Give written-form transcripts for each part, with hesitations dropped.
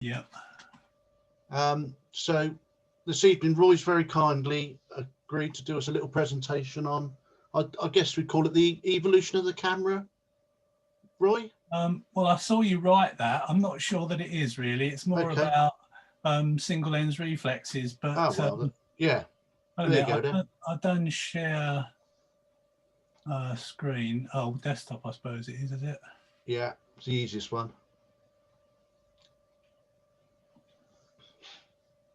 Yeah. So this evening, Roy's very kindly agreed to do us a little presentation on, I guess we call it the evolution of the camera. Roy? Well, I saw you write that. I'm not sure that it is really. It's more Okay. about single lens reflexes, but Oh, well, yeah. wait a There you minute, go then. I don't share screen. Oh, desktop, I suppose it is it? Yeah, it's the easiest one.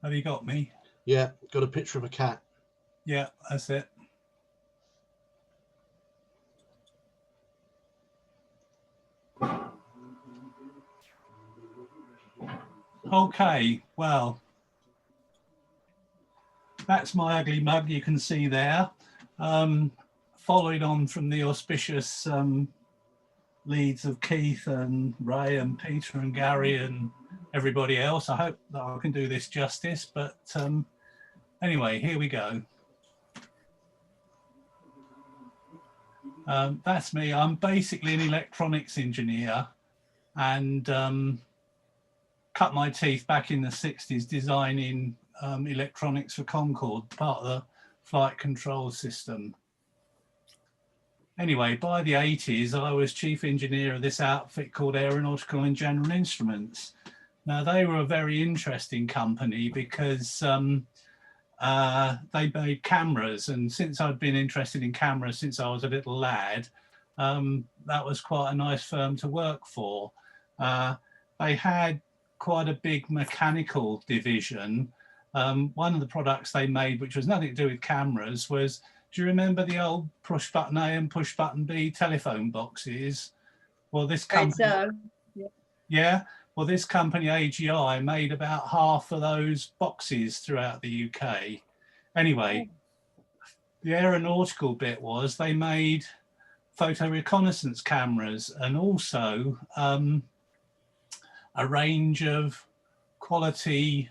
Have you got me? Yeah, got a picture of a cat. Yeah, that's it. Okay, well, that's my ugly mug you can see there. Followed on from the auspicious leads of Keith and Ray and Peter and Gary and everybody else. I hope that I can do this justice, but anyway, here we go. That's me. I'm basically an electronics engineer and cut my teeth back in the 60s designing electronics for Concorde, part of the flight control system. Anyway, by the 80s, I was chief engineer of this outfit called Aeronautical and General Instruments. Now, they were a very interesting company because they made cameras. And since I'd been interested in cameras since I was a little lad, that was quite a nice firm to work for. They had quite a big mechanical division. One of the products they made, which was nothing to do with cameras, was, do you remember the old push button A and push button B telephone boxes? Well, this company, yeah. Well, this company AGI made about half of those boxes throughout the UK. Anyway, the aeronautical bit was they made photo reconnaissance cameras and also a range of quality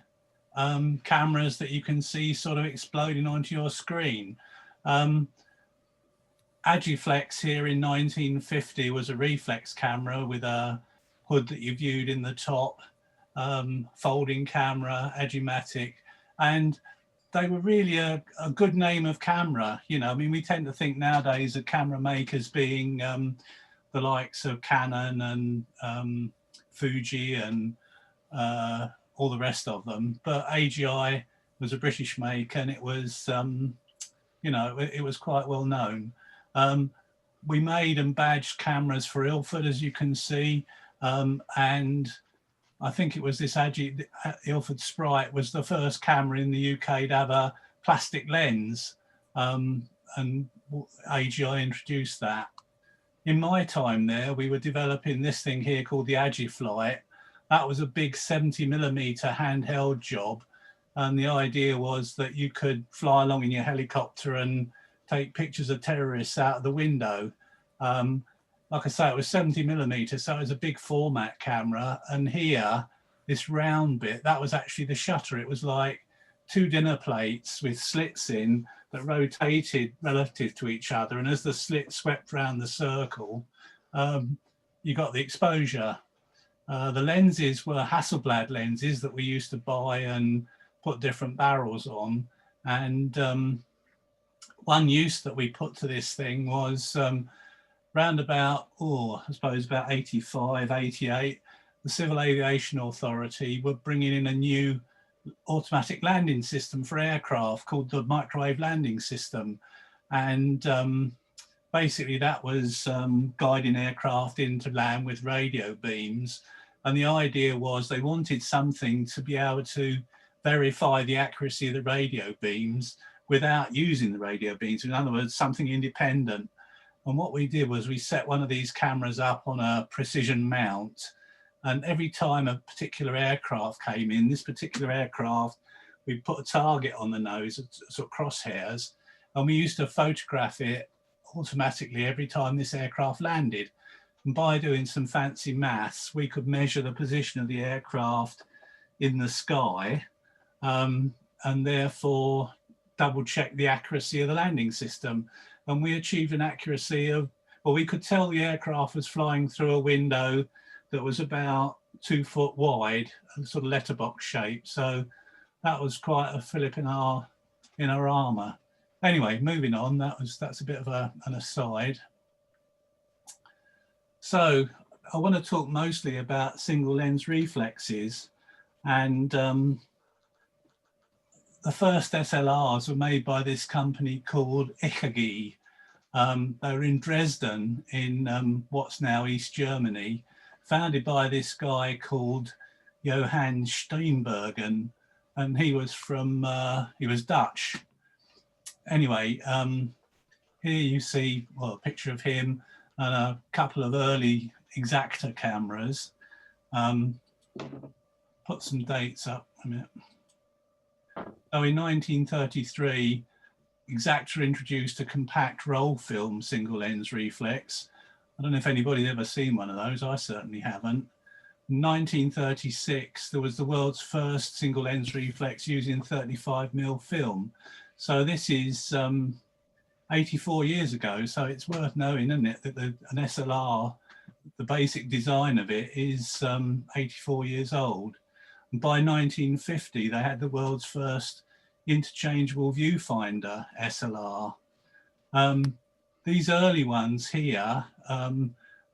cameras that you can see sort of exploding onto your screen. Agiflex here in 1950 was a reflex camera with a hood that you viewed in the top, folding camera, Agimatic, and they were really a good name of camera. You know, I mean, we tend to think nowadays of camera makers being the likes of Canon and Fuji and all the rest of them, but AGI was a British make and it was, you know, it was quite well known. We made and badged cameras for Ilford, as you can see, and I think it was this Ilford Sprite was the first camera in the UK to have a plastic lens, and AGI introduced that. In my time there, we were developing this thing here called the Agiflight. That was a big 70mm handheld job. And the idea was that you could fly along in your helicopter and take pictures of terrorists out of the window. Like I say, it was 70mm, so it was a big format camera. And here, this round bit, that was actually the shutter. It was like two dinner plates with slits in that rotated relative to each other. And as the slit swept around the circle, you got the exposure. The lenses were Hasselblad lenses that we used to buy and put different barrels on. And one use that we put to this thing was round about, I suppose about 85, 88, the Civil Aviation Authority were bringing in a new automatic landing system for aircraft called the microwave landing system. And basically that was guiding aircraft into land with radio beams. And the idea was they wanted something to be able to verify the accuracy of the radio beams without using the radio beams. In other words, something independent. And what we did was we set one of these cameras up on a precision mount. And every time a particular aircraft came in, this particular aircraft, we put a target on the nose, sort of crosshairs, and we used to photograph it automatically every time this aircraft landed. And by doing some fancy maths, we could measure the position of the aircraft in the sky and therefore double check the accuracy of the landing system. And we achieved an accuracy of, well, we could tell the aircraft was flying through a window that was about 2 foot wide and sort of letterbox shape. So that was quite a fillip in our armour. Anyway, moving on, that's a bit of an aside. So I want to talk mostly about single lens reflexes, and the first SLRs were made by this company called Ikagi. They were in Dresden in what's now East Germany, founded by this guy called Johann Steinbergen, and he was Dutch. Anyway, here you see, well, a picture of him and a couple of early Exacta cameras. Put some dates up a minute. So in 1933, Exacta introduced a compact roll film single lens reflex. I don't know if anybody's ever seen one of those. I certainly haven't. In 1936, there was the world's first single lens reflex using 35mm film. So this is 84 years ago. So it's worth knowing, isn't it, that an SLR, the basic design of it is 84 years old. And by 1950, they had the world's first interchangeable viewfinder SLR. These early ones here,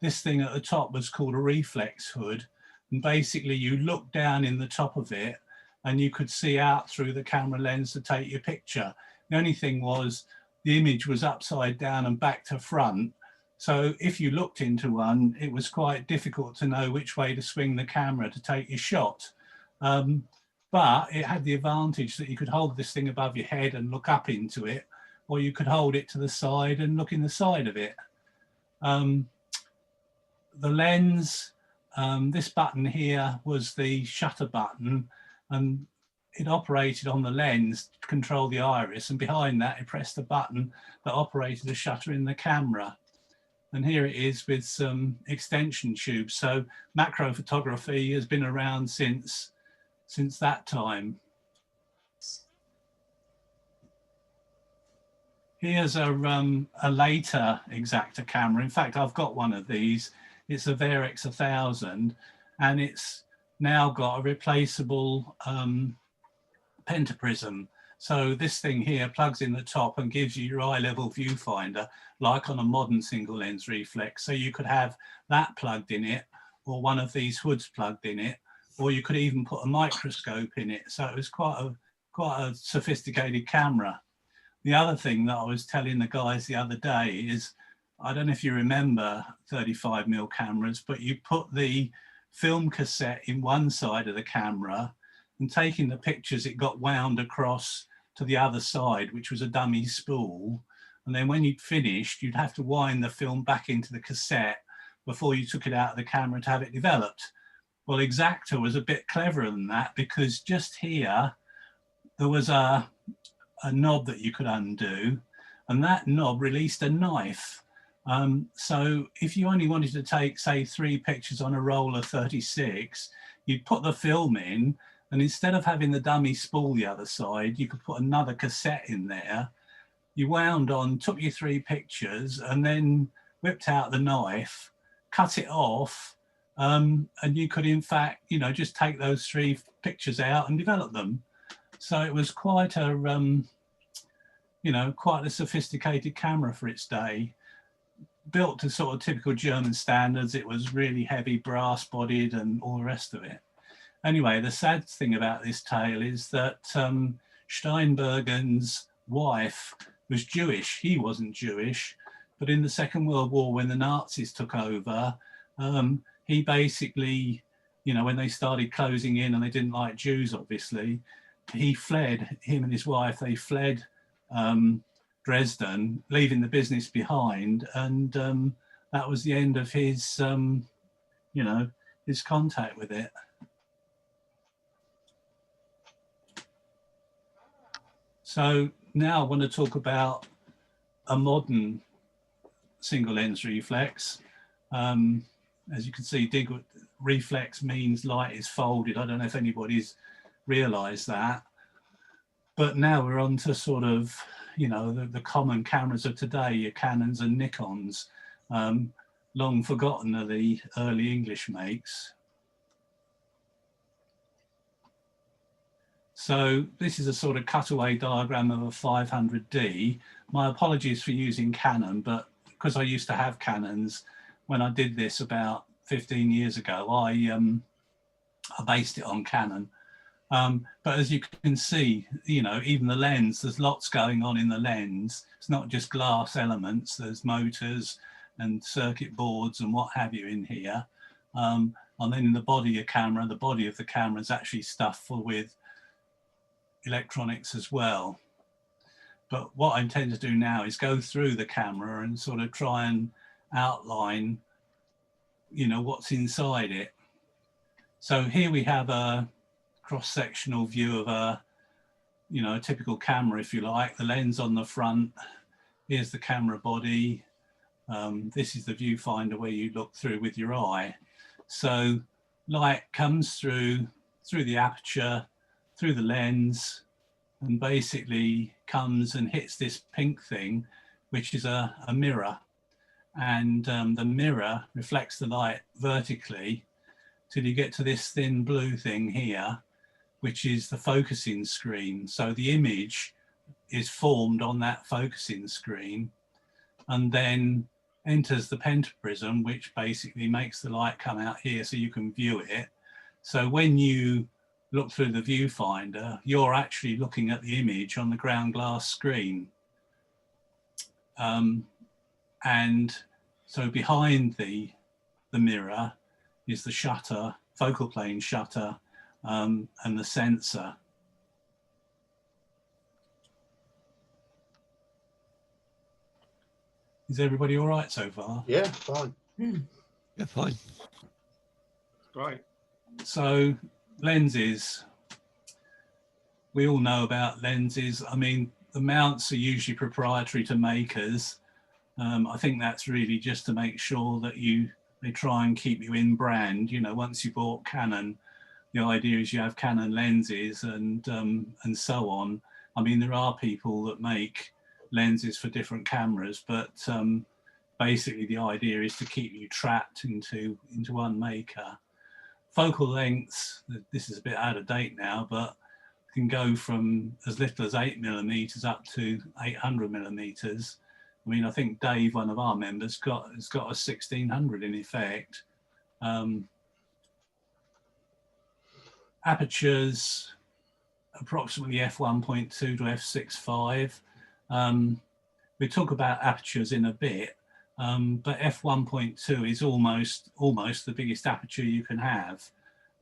this thing at the top was called a reflex hood, and basically you look down in the top of it and you could see out through the camera lens to take your picture. The only thing was the image was upside down and back to front, so if you looked into one, it was quite difficult to know which way to swing the camera to take your shot. But it had the advantage that you could hold this thing above your head and look up into it, or you could hold it to the side and look in the side of it. The lens, this button here was the shutter button, and it operated on the lens to control the iris, and behind that it pressed a button that operated a shutter in the camera. And here it is with some extension tubes. So macro photography has been around since that time. Here's a later Exacta camera. In fact, I've got one of these. It's a Varex 1000, and it's now got a replaceable pentaprism. So this thing here plugs in the top and gives you your eye level viewfinder, like on a modern single lens reflex. So you could have that plugged in it, or one of these hoods plugged in it, or you could even put a microscope in it. So it was quite a sophisticated camera. The other thing that I was telling the guys the other day is, I don't know if you remember 35mm cameras, but you put the film cassette in one side of the camera, and taking the pictures, it got wound across to the other side, which was a dummy spool. And then when you'd finished, you'd have to wind the film back into the cassette before you took it out of the camera to have it developed. Well, Exacta was a bit cleverer than that, because just here, there was a knob that you could undo, and that knob released a knife. So if you only wanted to take, say, 3 pictures on a roll of 36, you'd put the film in, and instead of having the dummy spool the other side, you could put another cassette in there. You wound on, took your 3 pictures, and then whipped out the knife, cut it off, and you could, in fact, you know, just take those 3 pictures out and develop them. So it was quite a, you know, quite a sophisticated camera for its day. Built to sort of typical German standards. It was really heavy, brass bodied, and all the rest of it. Anyway, the sad thing about this tale is that Steinbergen's wife was Jewish. He wasn't Jewish, but in the Second World War, when the Nazis took over, he basically, you know, when they started closing in and they didn't like Jews, obviously, he fled, him and his wife, they fled Dresden, leaving the business behind. And that was the end of his, you know, his contact with it. So now I want to talk about a modern single lens reflex. As you can see, reflex means light is folded. I don't know if anybody's realized that. But now we're on to sort of, you know, the common cameras of today, your Canons and Nikons. Long forgotten are the early English makes. So this is a sort of cutaway diagram of a 500D. My apologies for using Canon, but because I used to have Canons, when I did this about 15 years ago, I based it on Canon. But as you can see, you know, even the lens, there's lots going on in the lens. It's not just glass elements, there's motors and circuit boards and what have you in here. And then in the body of camera, the body of the camera is actually stuffed full with electronics as well. But what I intend to do now is go through the camera and sort of try and outline, you know, what's inside it. So here we have a cross-sectional view of a, you know, a typical camera, if you like. The lens on the front, here's the camera body. This is the viewfinder where you look through with your eye. So light comes through the aperture, through the lens, and basically comes and hits this pink thing, which is a mirror. And the mirror reflects the light vertically till you get to this thin blue thing here, which is the focusing screen. So the image is formed on that focusing screen and then enters the pentaprism, which basically makes the light come out here so you can view it. So when you look through the viewfinder, you're actually looking at the image on the ground glass screen. And so behind the mirror is the shutter, focal plane shutter, and the sensor. Is everybody all right so far? Yeah, fine. Yeah, fine. Right. So lenses, we all know about lenses. I mean, the mounts are usually proprietary to makers. I think that's really just to make sure that they try and keep you in brand. You know, once you bought Canon, the idea is you have Canon lenses and so on. I mean, there are people that make lenses for different cameras, but basically the idea is to keep you trapped into one maker. Focal lengths, this is a bit out of date now, but can go from as little as 8mm up to 800mm. I mean, I think Dave, one of our members, has got a 1600 in effect. Apertures, approximately f1.2 to f6.5. We talk about apertures in a bit, but f1.2 is almost the biggest aperture you can have.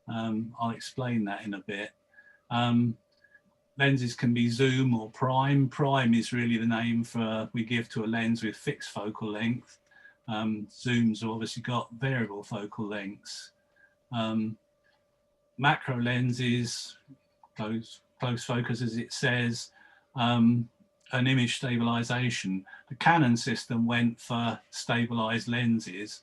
I'll explain that in a bit. Lenses can be zoom or prime. Prime is really the name we give to a lens with fixed focal length. Zooms have obviously got variable focal lengths. Macro lenses, close focus as it says, and image stabilization. The Canon system went for stabilized lenses,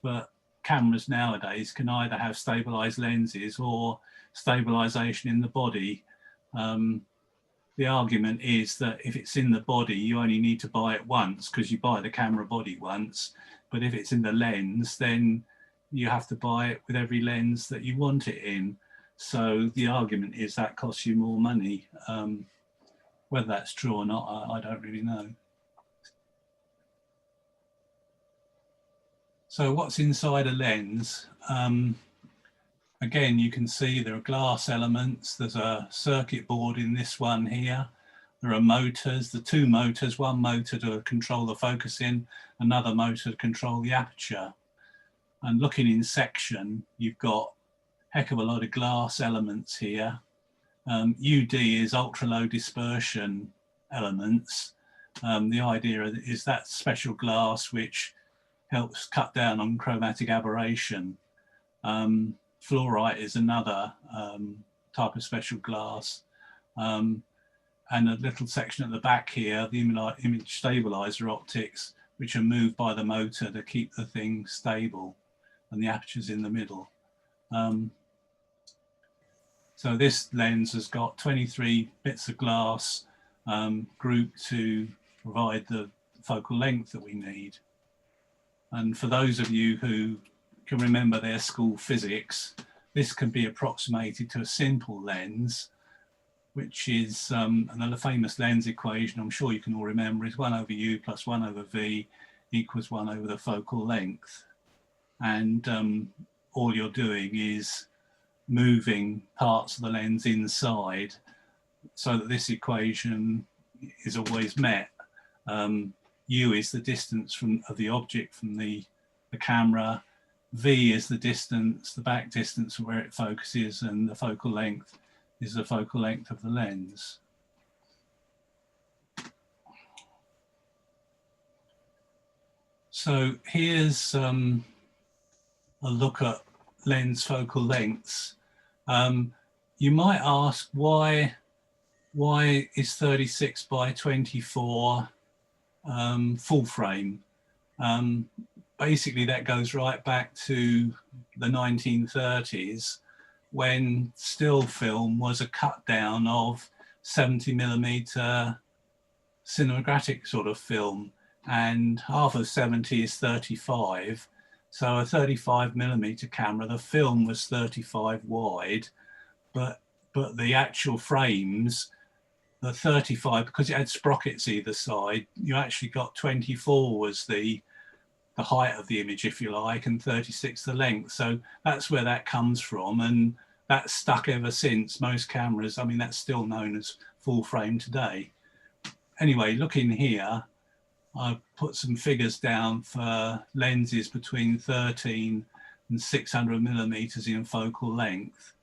but cameras nowadays can either have stabilized lenses or stabilization in the body. The argument is that if it's in the body, you only need to buy it once because you buy the camera body once. But if it's in the lens, then you have to buy it with every lens that you want it in. So the argument is that costs you more money. Whether that's true or not, I don't really know. So what's inside a lens? Again, you can see there are glass elements. There's a circuit board in this one here. There are motors, the two motors, one motor to control the focusing, another motor to control the aperture. And looking in section, you've got a heck of a lot of glass elements here. UD is ultra low dispersion elements. The idea is that special glass which helps cut down on chromatic aberration. Fluorite is another type of special glass. And a little section at the back here, the image stabilizer optics, which are moved by the motor to keep the thing stable, and the aperture's in the middle. So this lens has got 23 bits of glass grouped to provide the focal length that we need. And for those of you who can remember their school physics, this can be approximated to a simple lens. which is another famous lens equation I'm sure you can all remember, is 1 over u plus 1 over v equals 1 over the focal length. And all you're doing is moving parts of the lens inside so that this equation is always met. U is the distance of the object from the camera, v is the distance, the back distance from where it focuses, and the focal length is the focal length of the lens. So here's a look at lens focal lengths. You might ask why is 36 by 24 full frame? Basically that goes right back to the 1930s, when still film was a cut down of 70mm cinematographic sort of film, and half of 70 is 35. So a 35mm camera, the film was 35 wide, but the actual frames, the 35, because it had sprockets either side, you actually got 24 was the height of the image, if you like, and 36 the length. So that's where that comes from, and that's stuck ever since. Most cameras, I mean, that's still known as full frame today. Anyway, looking here, I've put some figures down for lenses between 13 and 600mm in focal length.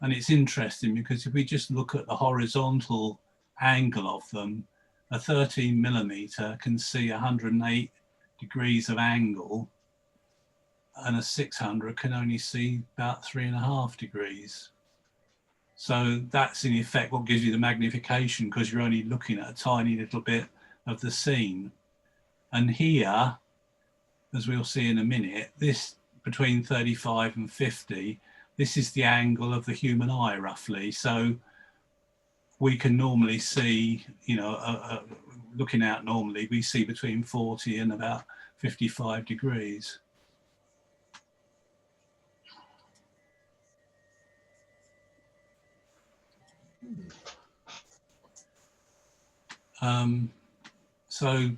And it's interesting because if we just look at the horizontal angle of them, a 13mm can see 108 degrees of angle, and a 600 can only see about 3.5 degrees. So that's in effect what gives you the magnification, because you're only looking at a tiny little bit of the scene. And here, as we'll see in a minute, this between 35 and 50, this is the angle of the human eye roughly. So we can normally see, you know, looking out normally, we see between 40 and about 55 degrees. So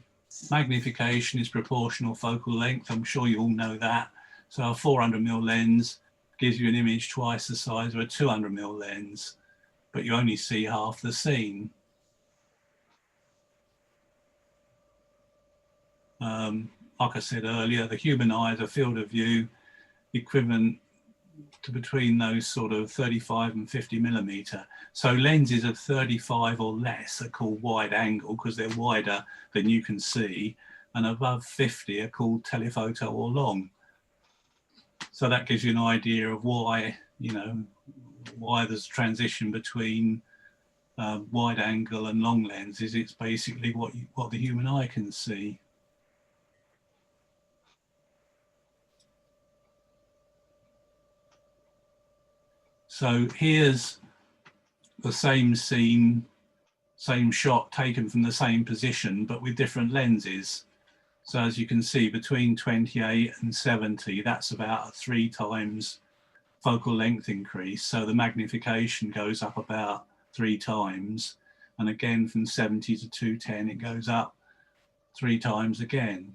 magnification is proportional focal length. I'm sure you all know that. So a 400mm lens gives you an image twice the size of a 200mm lens, but you only see half the scene. Like I said earlier, the human eye is a field of view equivalent to between those sort of 35 and 50mm. So lenses of 35 or less are called wide angle because they're wider than you can see, and above 50 are called telephoto or long. So that gives you an idea of why, you know, why there's a transition between wide angle and long lenses. It's basically what the human eye can see. So here's the same scene, same shot taken from the same position, but with different lenses. So as you can see, between 28 and 70, that's about a 3 times focal length increase. So the magnification goes up about 3 times. And again, from 70 to 210, it goes up 3 times again.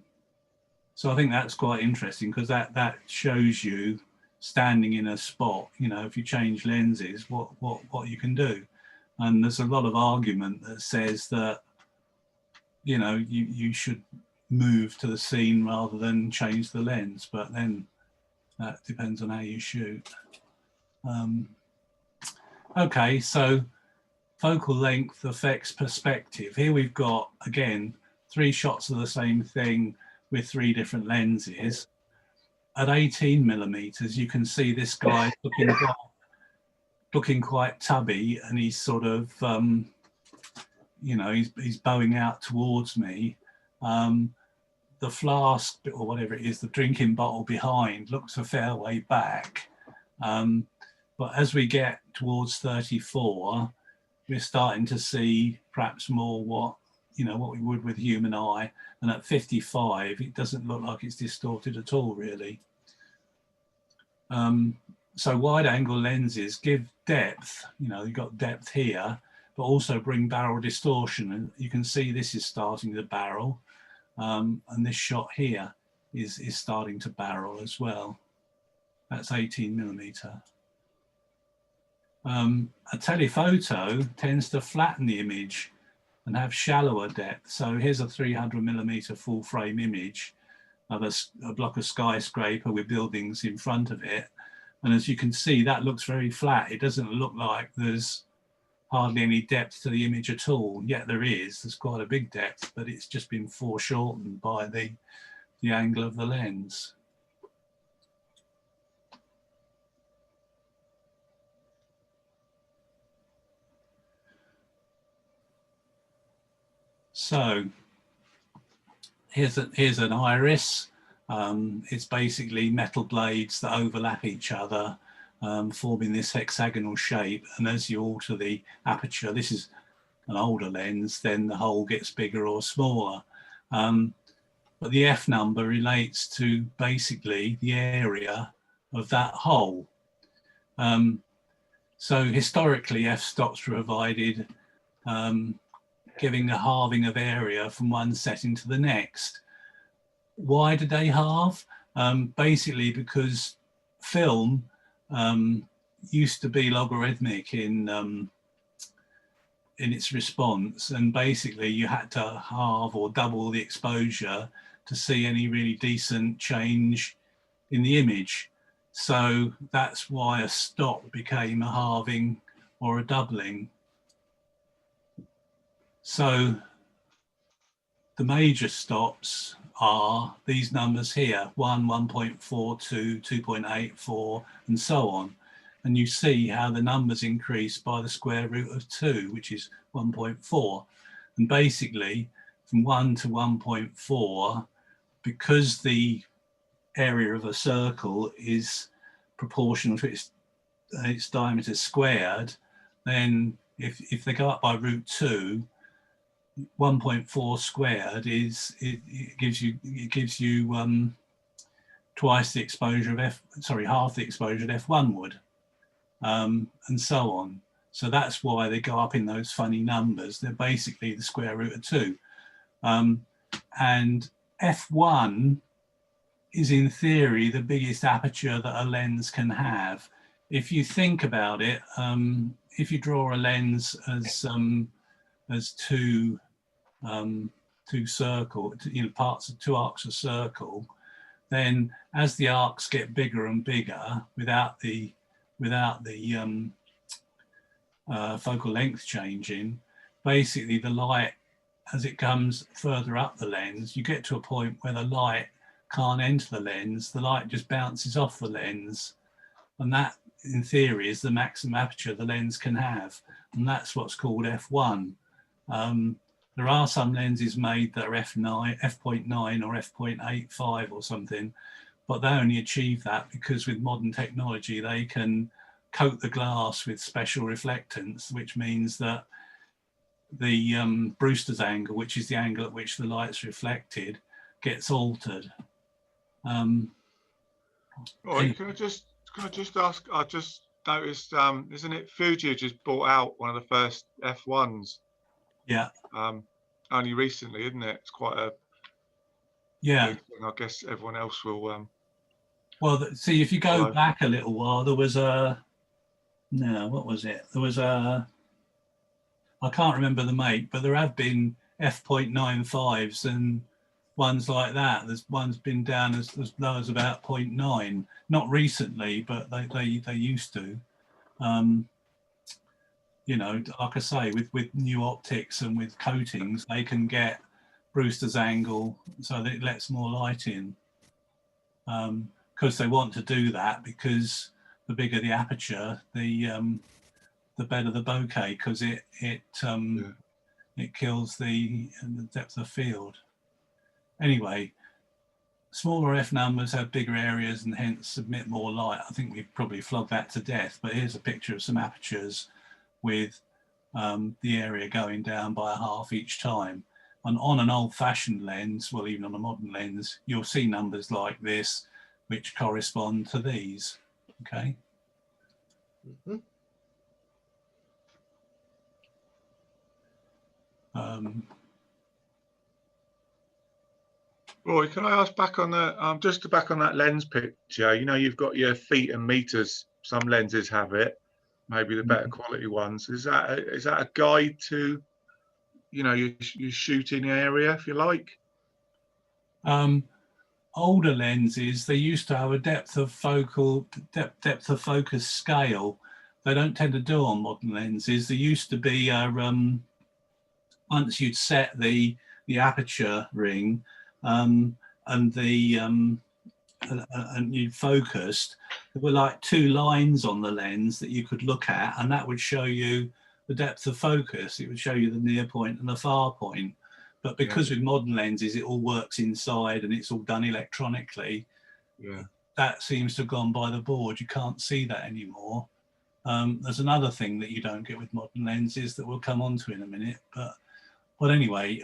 So I think that's quite interesting because that shows you, standing in a spot, you know, if you change lenses, what you can do. And there's a lot of argument that says that, you know, you should move to the scene rather than change the lens, but then that depends on how you shoot. Okay, so focal length affects perspective. Here we've got, again, 3 shots of the same thing with 3 different lenses. At 18mm, you can see this guy looking quite tubby, and he's sort of, you know, he's bowing out towards me. The flask, or whatever it is, the drinking bottle behind, looks a fair way back. But as we get towards 34, we're starting to see perhaps more what we would with human eye. And at 55, it doesn't look like it's distorted at all, really. So wide angle lenses give depth, you know, you've got depth here, but also bring barrel distortion. And you can see this is starting to barrel, and this shot here is starting to barrel as well. That's 18mm. A telephoto tends to flatten the image and have shallower depth. So here's a 300mm full frame image of a block of skyscraper with buildings in front of it. And as you can see, that looks very flat. It doesn't look like there's hardly any depth to the image at all. Yet there is, there's quite a big depth, but it's just been foreshortened by the angle of the lens. So here's an iris. It's basically metal blades that overlap each other, forming this hexagonal shape. And as you alter the aperture, this is an older lens, then the hole gets bigger or smaller. But the F number relates to basically the area of that hole. So historically, F stops provided giving a halving of area from one setting to the next. Why did they halve? Basically because film used to be logarithmic in its response, and basically you had to halve or double the exposure to see any really decent change in the image. So that's why a stop became a halving or a doubling. So the major stops are these numbers here, 1, 1.4, 2, 2.84, and so on. And you see how the numbers increase by the square root of 2, which is 1.4. And basically, from 1 to 1.4, because the area of a circle is proportional to its diameter squared, then if they go up by root 2, 1.4 squared is it gives you twice the exposure of half the exposure that F1 would, and so on. So that's why they go up in those funny numbers. They're basically the square root of 2, and F1 is in theory the biggest aperture that a lens can have. If you think about it, if you draw a lens as two parts of two arcs of circle, then as the arcs get bigger and bigger without the focal length changing, basically the light, as it comes further up the lens, you get to a point where the light can't enter the lens. The light just bounces off the lens, and that in theory is the maximum aperture the lens can have, and that's what's called F1. There are some lenses made that are f.9 or f.85 or something, but they only achieve that because with modern technology they can coat the glass with special reflectance, which means that the Brewster's angle, which is the angle at which the light's reflected, gets altered. Right, can I just ask? I just noticed, isn't it Fuji just bought out one of the first F1s? Yeah. Only recently, isn't it? It's quite a big thing. I guess everyone else will. Well, see, if you go back a little while, there was what was it? There was I can't remember the make, but there have been f.95s and ones like that. There's one's been down as low as about 0.9. Not recently, but they used to. You know, like I say, with new optics and with coatings, they can get Brewster's angle so that it lets more light in. Because they want to do that, because the bigger the aperture, the better the bokeh, because it kills the depth of field. Anyway, smaller F numbers have bigger areas and hence emit more light. I think we've probably flogged that to death, but here's a picture of some apertures with the area going down by a half each time. And on an old-fashioned lens, well, even on a modern lens, you'll see numbers like this, which correspond to these, okay? Mhm. Roy, can I ask back on the just back on that lens picture? You know, you've got your feet and meters. Some lenses have it, maybe the better quality ones. Is that a guide to, you know, your shooting area, if you like? Older lenses, they used to have a depth of focus scale. They don't tend to do on modern lenses. There used to be once you'd set the aperture ring and the and you focused, there were like two lines on the lens that you could look at, and that would show you the depth of focus. It would show you the near point and the far point. But because with modern lenses, it all works inside and it's all done electronically. Yeah. That seems to have gone by the board. You can't see that anymore. There's another thing that you don't get with modern lenses that we'll come on to in a minute. But anyway,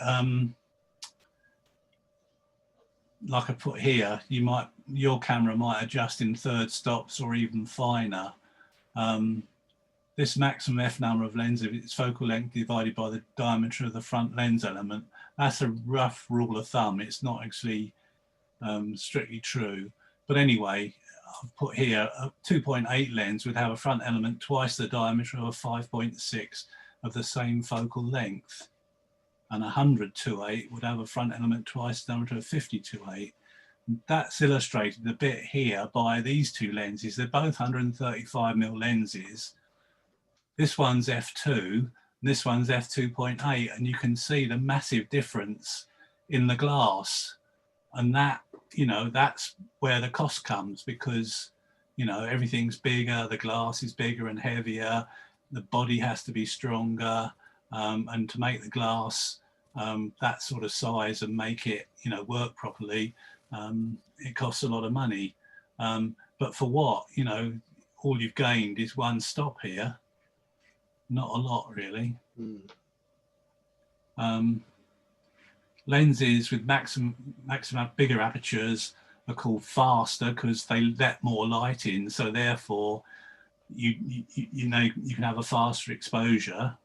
like I put here, your camera might adjust in third stops or even finer. This maximum f number of lens, if its focal length divided by the diameter of the front lens element, that's a rough rule of thumb. It's not actually strictly true. But anyway, I've put here a 2.8 lens would have a front element twice the diameter of a 5.6 of the same focal length. And 100-2.8 would have a front element twice the diameter of 50-2.8. That's illustrated a bit here by these two lenses. They're both 135mm lenses. This one's f2, and this one's f2.8, and you can see the massive difference in the glass. And that, you know, that's where the cost comes, because, you know, everything's bigger, the glass is bigger and heavier, the body has to be stronger, and to make the glass that sort of size and make it, you know, work properly, it costs a lot of money. But for what, you know, all you've gained is one stop here. Not a lot, really. Lenses with maximum bigger apertures are called faster because they let more light in, so therefore you know you can have a faster exposure.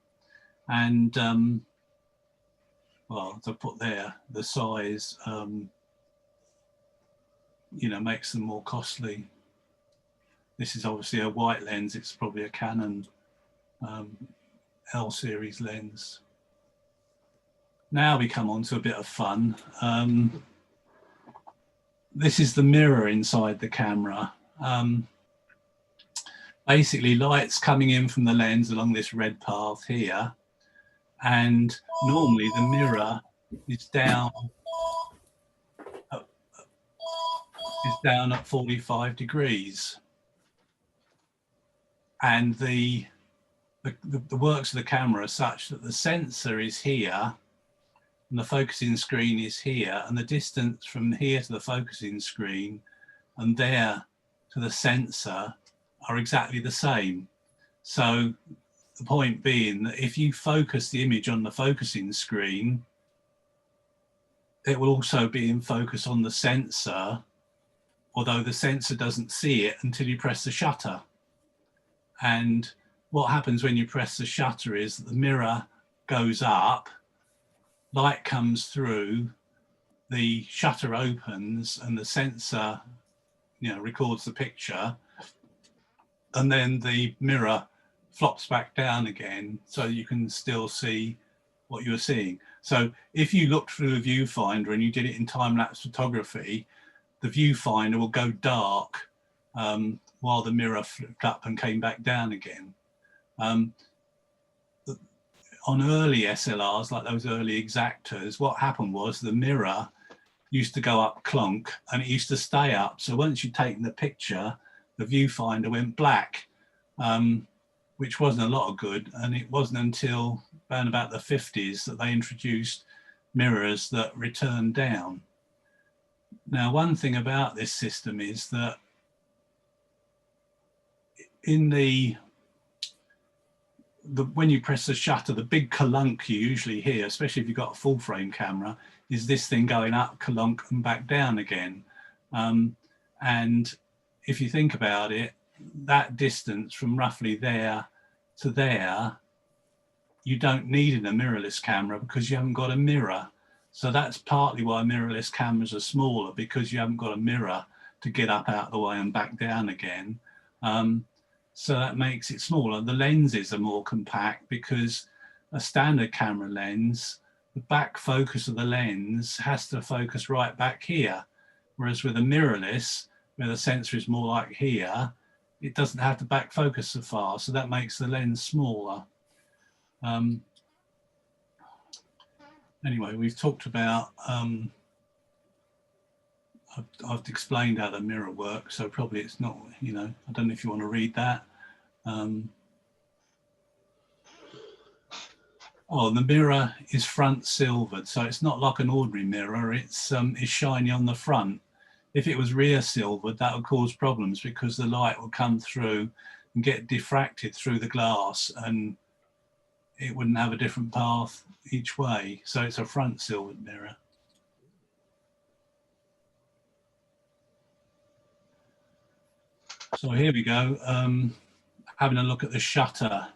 And well, to put there, the size you know, makes them more costly. This is obviously a white lens. It's probably a Canon L series lens. Now we come on to a bit of fun. This is the mirror inside the camera. Basically, light's coming in from the lens along this red path here, and normally the mirror is down at 45 degrees, and the works of the camera are such that the sensor is here and the focusing screen is here, and the distance from here to the focusing screen and there to the sensor are exactly the same. So the point being that if you focus the image on the focusing screen, it will also be in focus on the sensor, although the sensor doesn't see it until you press the shutter. And what happens when you press the shutter is that the mirror goes up, light comes through, the shutter opens, and the sensor, you know, records the picture, and then the mirror flops back down again so you can still see what you're seeing. So if you looked through a viewfinder and you did it in time-lapse photography, the viewfinder will go dark while the mirror flipped up and came back down again. On early SLRs, like those early Exactas, what happened was the mirror used to go up clunk and it used to stay up. So once you'd taken the picture, the viewfinder went black, which wasn't a lot of good. And it wasn't until around about the 50s that they introduced mirrors that returned down. Now, one thing about this system is that in when you press the shutter, the big clunk you usually hear, especially if you've got a full frame camera, is this thing going up clunk and back down again. And if you think about it, that distance from roughly there to there, you don't need in a mirrorless camera because you haven't got a mirror. So that's partly why mirrorless cameras are smaller, because you haven't got a mirror to get up out of the way and back down again. So that makes it smaller. The lenses are more compact because a standard camera lens, the back focus of the lens has to focus right back here. Whereas with a mirrorless, where the sensor is more like here, it doesn't have to back focus so far. So that makes the lens smaller. Anyway, we've talked about, I've explained how the mirror works, so probably it's not, you know, I don't know if you want to read that. Oh, the mirror is front silvered, so it's not like an ordinary mirror. It's shiny on the front. If it was rear silvered, that would cause problems because the light will come through and get diffracted through the glass, and it wouldn't have a different path each way. So it's a front silvered mirror. So here we go, having a look at the shutter.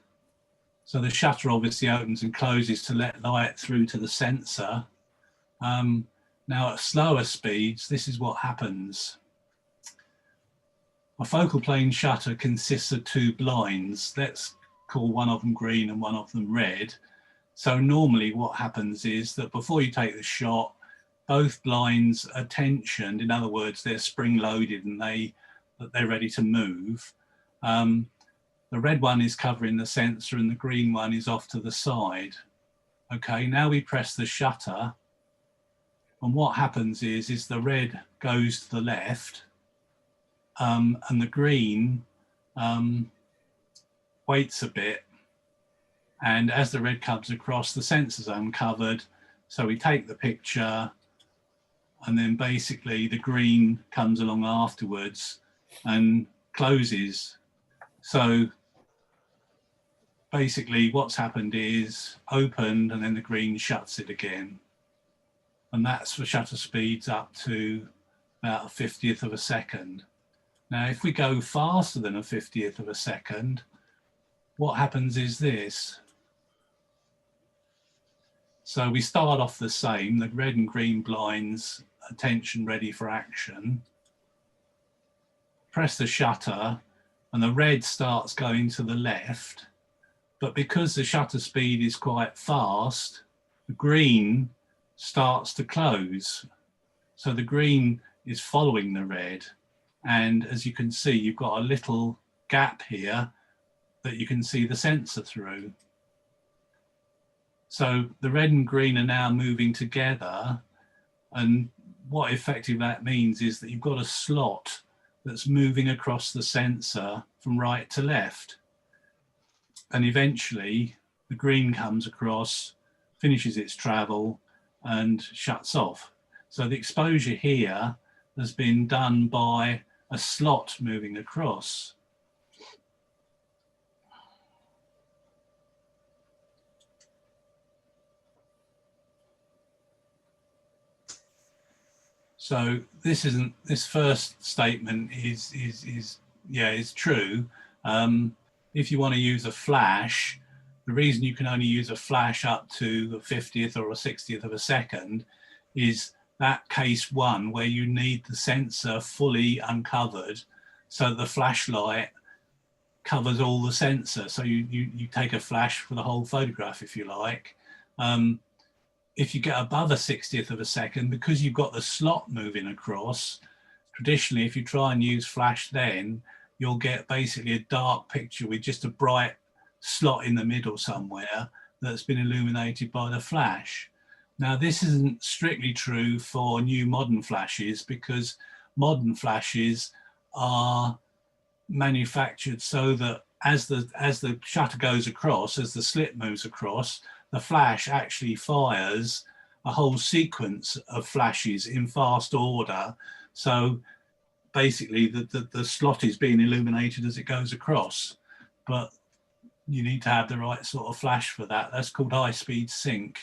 So the shutter obviously opens and closes to let light through to the sensor. Now at slower speeds, this is what happens. A focal plane shutter consists of two blinds. Let's call one of them green and one of them red. So normally what happens is that before you take the shot, both blinds are tensioned. In other words, they're spring loaded and they're ready to move. The red one is covering the sensor and the green one is off to the side. Okay, now we press the shutter, and what happens is the red goes to the left, and the green waits a bit, and as the red comes across, the sensor's uncovered, so we take the picture, and then basically the green comes along afterwards and closes. So basically what's happened is opened and then the green shuts it again. And that's for shutter speeds up to about a 50th of a second. Now, if we go faster than a 50th of a second, what happens is this. So we start off the same, the red and green blinds, attention ready for action. Press the shutter and the red starts going to the left, but because the shutter speed is quite fast, the green starts to close. So the green is following the red, and as you can see, you've got a little gap here that you can see the sensor through. So the red and green are now moving together, and what effectively that means is that you've got a slot that's moving across the sensor from right to left. And eventually the green comes across, finishes its travel and shuts off. So the exposure here has been done by a slot moving across. So this first statement is true. If you want to use a flash, the reason you can only use a flash up to a 50th or a 60th of a second is that case one where you need the sensor fully uncovered, so the flashlight covers all the sensor. So you take a flash for the whole photograph, if you like. If you get above a 60th of a second, because you've got the slot moving across, traditionally, if you try and use flash then, you'll get basically a dark picture with just a bright slot in the middle somewhere that's been illuminated by the flash. Now, this isn't strictly true for new modern flashes, because modern flashes are manufactured so that as the shutter goes across, as the slit moves across, the flash actually fires a whole sequence of flashes in fast order. So basically the slot is being illuminated as it goes across, but you need to have the right sort of flash for that. That's called high-speed sync.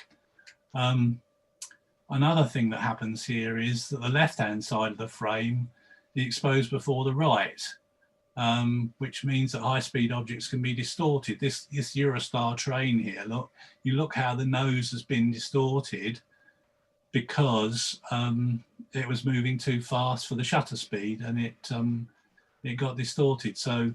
Another thing that happens here is that the left-hand side of the frame is exposed before the right. which means that high-speed objects can be distorted. This Eurostar train here, look how the nose has been distorted because it was moving too fast for the shutter speed, and it got distorted. So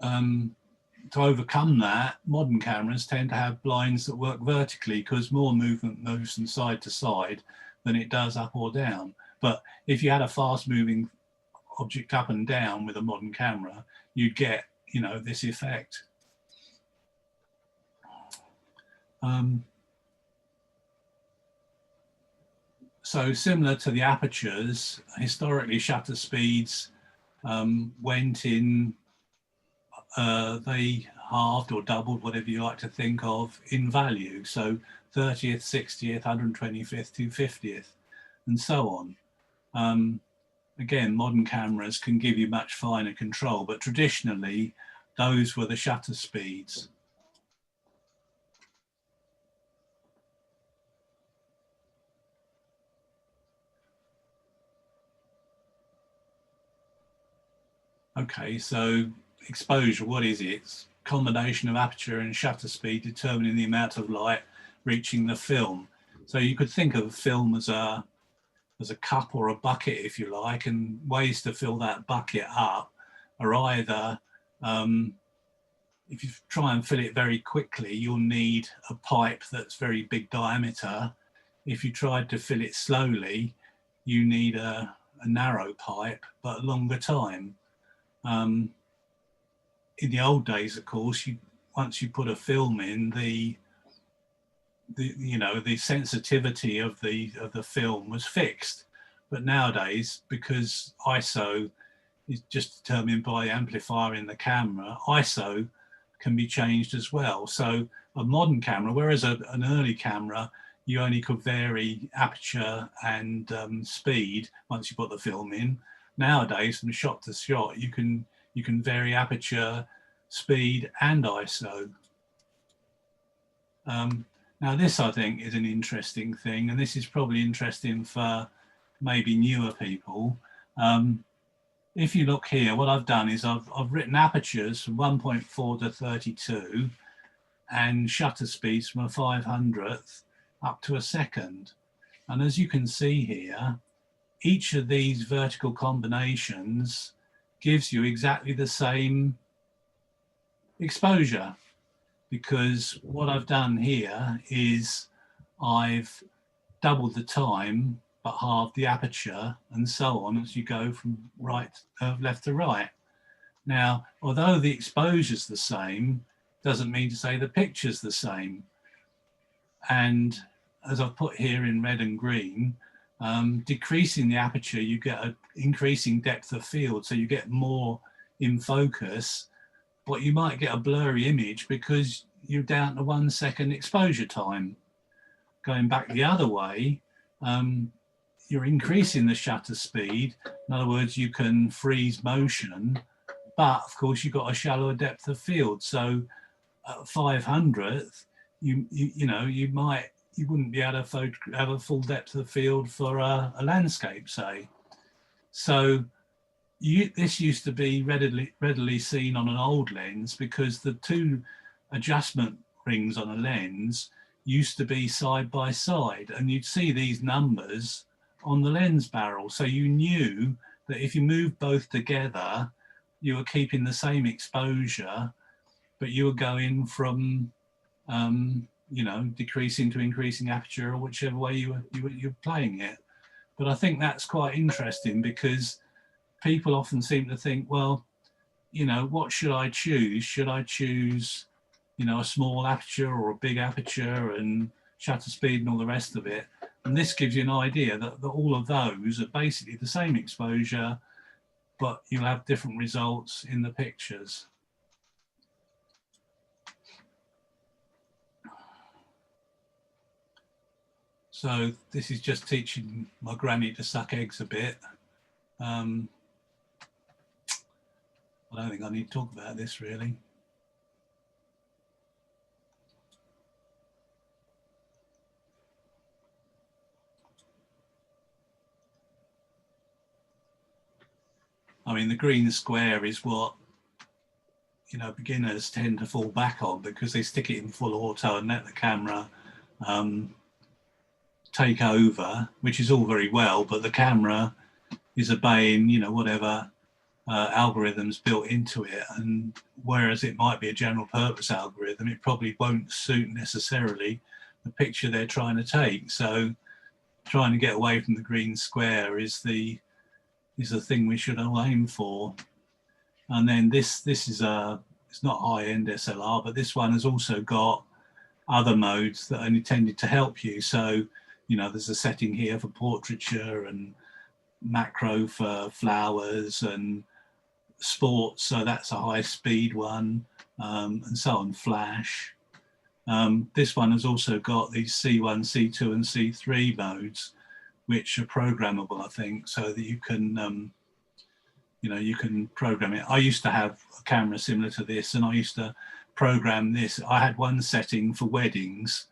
to overcome that, modern cameras tend to have blinds that work vertically because more movement moves from side to side than it does up or down. But if you had a fast-moving object up and down with a modern camera, you'd get, you know, this effect. So similar to the apertures, historically shutter speeds went in, they halved or doubled, whatever you like to think of, in value. So 30th, 60th, 125th, 250th, and so on. Again, modern cameras can give you much finer control, but traditionally those were the shutter speeds. Okay, so exposure, what is it? It's a combination of aperture and shutter speed determining the amount of light reaching the film. So you could think of film as a cup or a bucket, if you like, and ways to fill that bucket up are either, if you try and fill it very quickly, you'll need a pipe that's very big diameter. If you tried to fill it slowly, you need a narrow pipe, but a longer time. In the old days, of course, once you put a film in, the sensitivity of the film was fixed. But nowadays, because ISO is just determined by the amplifier in the camera, ISO can be changed as well. So a modern camera, whereas an early camera, you only could vary aperture and speed once you put the film in. Nowadays, from shot to shot, you can vary aperture, speed, and ISO. Now this, I think, is an interesting thing, and this is probably interesting for maybe newer people. If you look here, what I've done is I've written apertures from 1.4 to 32 and shutter speeds from a 500th up to a second. And as you can see here, each of these vertical combinations gives you exactly the same exposure, because what I've done here is I've doubled the time but halved the aperture, and so on as you go from left to right. Now, although the exposure's the same, doesn't mean to say the picture's the same. And as I've put here in red and green, decreasing the aperture, you get an increasing depth of field, so you get more in focus, but you might get a blurry image because you're down to 1 second exposure time. Going back the other way, you're increasing the shutter speed. In other words, you can freeze motion, but of course you've got a shallower depth of field. So at 500th, you wouldn't be able to have a full depth of field for a landscape, say. So this used to be readily seen on an old lens because the two adjustment rings on a lens used to be side by side, and you'd see these numbers on the lens barrel. So you knew that if you moved both together, you were keeping the same exposure, but you were going from decreasing to increasing aperture, or whichever way you're playing it. But I think that's quite interesting because people often seem to think, well, what should I choose? Should I choose, a small aperture or a big aperture and shutter speed and all the rest of it? And this gives you an idea that all of those are basically the same exposure, but you'll have different results in the pictures. So this is just teaching my granny to suck eggs a bit. I don't think I need to talk about this really. I mean, the green square is what, you know, beginners tend to fall back on, because they stick it in full auto and let the camera take over, which is all very well, but the camera is obeying, you know, whatever algorithms built into it. And whereas it might be a general purpose algorithm, it probably won't suit necessarily the picture they're trying to take. So trying to get away from the green square is the thing we should all aim for. And then this is it's not high-end SLR, but this one has also got other modes that are intended to help you. So, you know, there's a setting here for portraiture and macro for flowers and sports, so that's a high speed one, and so on, flash. This one has also got these C1, C2 and C3 modes, which are programmable, I think, so that you can you know, you can program it. I used to have a camera similar to this, and I used to program this. I had one setting for weddings,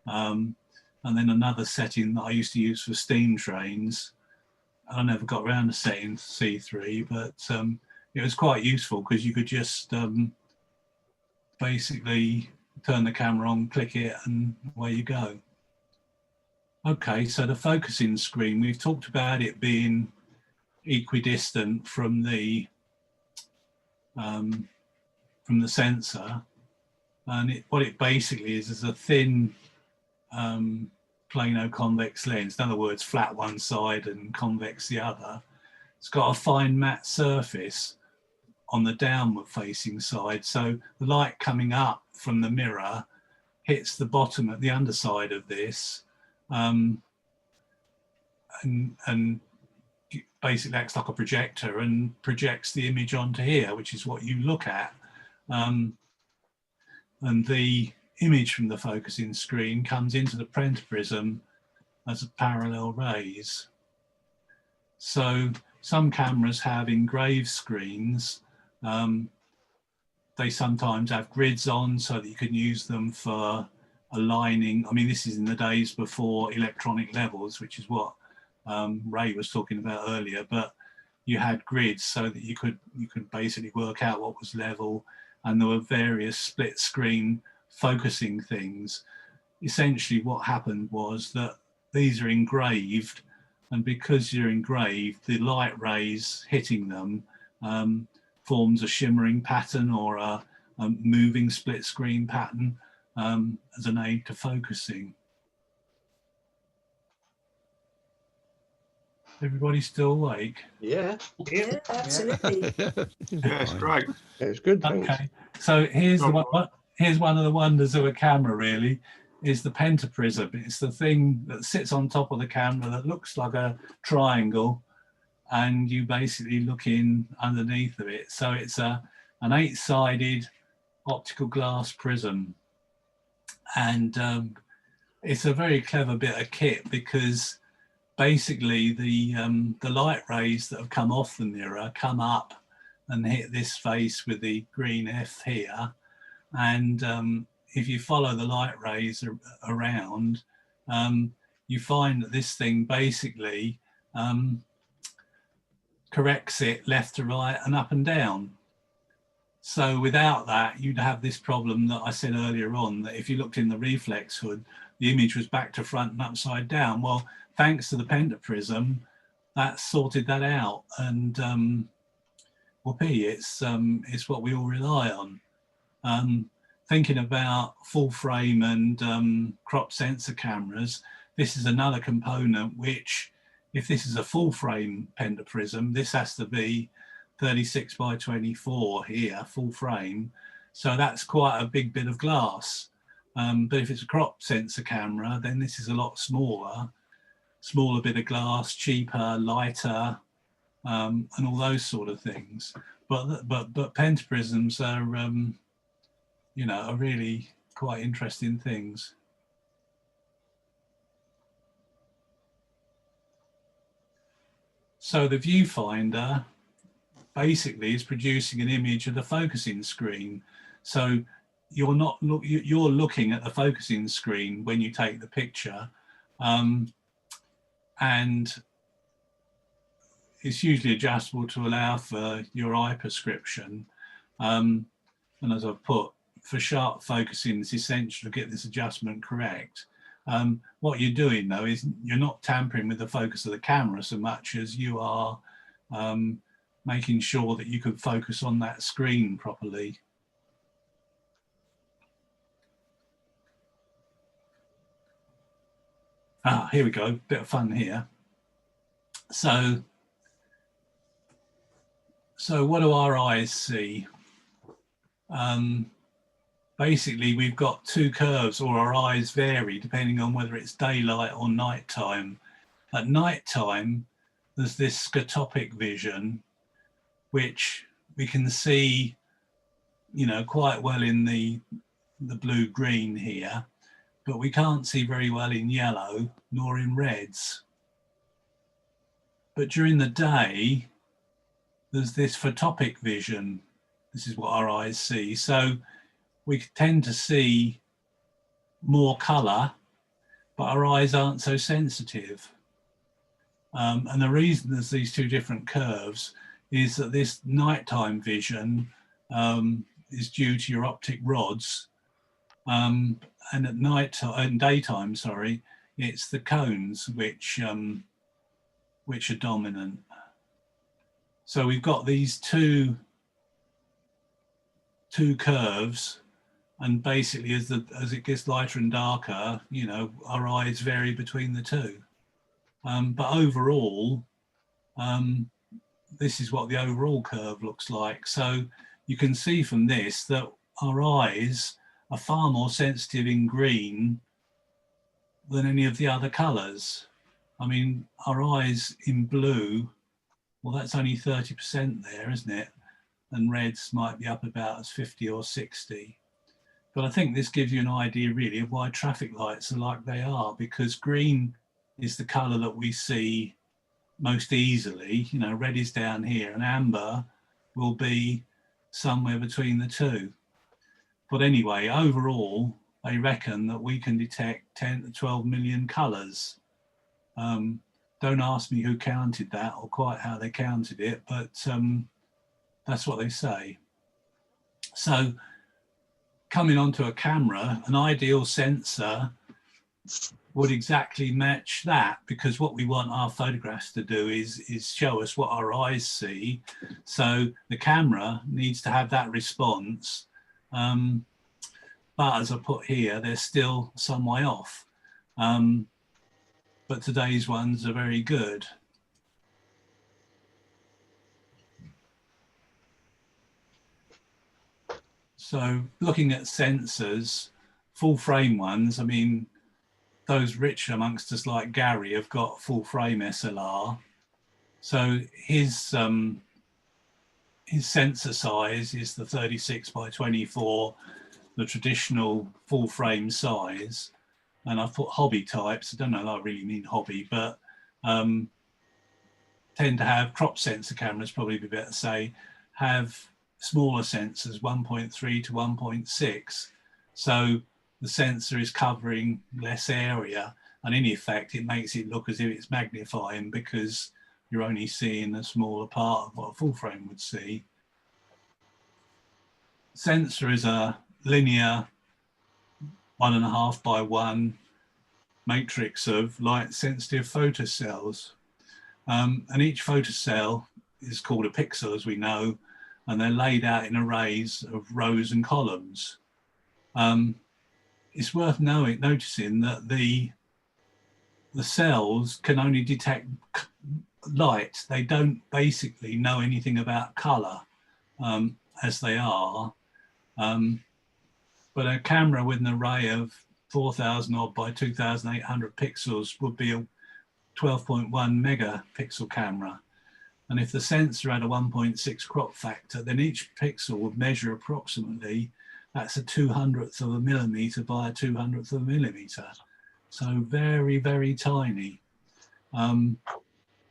and then another setting that I used to use for steam trains. I never got around to setting C3, but it was quite useful because you could just basically turn the camera on, click it, and away you go. Okay, so the focusing screen, we've talked about it being equidistant from the sensor, and what it basically is a thin plano convex lens. In other words, flat one side and convex the other. It's got a fine matte surface on the downward facing side, so the light coming up from the mirror hits the bottom at the underside of this, and basically acts like a projector and projects the image onto here, which is what you look at. And the image from the focusing screen comes into the pentaprism as a parallel rays. So some cameras have engraved screens. They sometimes have grids on so that you can use them for aligning. I mean, this is in the days before electronic levels, which is what Ray was talking about earlier, but you had grids so that you could basically work out what was level, and there were various split screen focusing things. Essentially what happened was that these are engraved, and because you're engraved, the light rays hitting them forms a shimmering pattern or a moving split screen pattern as an aid to focusing. Everybody still awake? Yeah. Yeah, absolutely. Yeah, it's great. It's good. Thanks. Okay, so here's the one. Here's one of the wonders of a camera, really, is the pentaprism. It's the thing that sits on top of the camera that looks like a triangle, and you basically look in underneath of it. So it's an 8-sided optical glass prism, and it's a very clever bit of kit, because basically the light rays that have come off the mirror come up and hit this face with the green F here, and if you follow the light rays around, you find that this thing basically corrects it left to right and up and down. So without that, you'd have this problem that I said earlier on, that if you looked in the reflex hood, the image was back to front and upside down. Well, thanks to the pentaprism, that sorted that out, and whoopee, it's what we all rely on. Thinking about full frame and crop sensor cameras, this is another component which, if this is a full frame pentaprism, this has to be 36 by 24 here, full frame. So that's quite a big bit of glass. But if it's a crop sensor camera, then this is a lot smaller bit of glass, cheaper, lighter, and all those sort of things. But pentaprisms are, you know, are really quite interesting things. So the viewfinder basically is producing an image of the focusing screen. So you're looking at the focusing screen when you take the picture, and it's usually adjustable to allow for your eye prescription. And as I've put, for sharp focusing, it's essential to get this adjustment correct. What you're doing though is you're not tampering with the focus of the camera so much as you are making sure that you can focus on that screen properly. Here we go, bit of fun here. So what do our eyes see? Basically, we've got two curves, or our eyes vary depending on whether it's daylight or nighttime. At nighttime, there's this scotopic vision, which we can see, you know, quite well in the blue-green here, but we can't see very well in yellow nor in reds. But during the day, there's this photopic vision. This is what our eyes see. So we tend to see more colour, but our eyes aren't so sensitive. And the reason there's these two different curves is that this nighttime vision is due to your optic rods, and at night and daytime, sorry, it's the cones which are dominant. So we've got these two curves, and basically as it gets lighter and darker, you know, our eyes vary between the two. But overall, this is what the overall curve looks like. So you can see from this that our eyes are far more sensitive in green than any of the other colours. I mean, our eyes in blue, well, that's only 30% there, isn't it? And reds might be up about as 50 or 60. But I think this gives you an idea really of why traffic lights are like they are, because green is the colour that we see most easily. You know, red is down here and amber will be somewhere between the two. But anyway, overall, they reckon that we can detect 10 to 12 million colours. Don't ask me who counted that or quite how they counted it, but that's what they say. So coming onto a camera, an ideal sensor would exactly match that, because what we want our photographs to do is show us what our eyes see. So the camera needs to have that response. But as I put here, they're still some way off. But today's ones are very good. So looking at sensors, full frame ones, I mean, those rich amongst us like Gary have got full frame SLR. So his sensor size is the 36 by 24, the traditional full frame size. And I've put hobby types. I don't know if I really mean hobby, but tend to have crop sensor cameras, probably be better to say, have smaller sensors, 1.3 to 1.6. So the sensor is covering less area, and in effect, it makes it look as if it's magnifying because you're only seeing a smaller part of what a full frame would see. Sensor is a linear 1.5 by 1 matrix of light sensitive photocells. And each photocell is called a pixel, as we know, and they're laid out in arrays of rows and columns. It's worth noticing that the cells can only detect light. They don't basically know anything about colour as they are. But a camera with an array of 4,000 odd by 2,800 pixels would be a 12.1 megapixel camera. And if the sensor had a 1.6 crop factor, then each pixel would measure approximately, that's a 200th of a millimetre by a 200th of a millimetre. So very, very tiny. And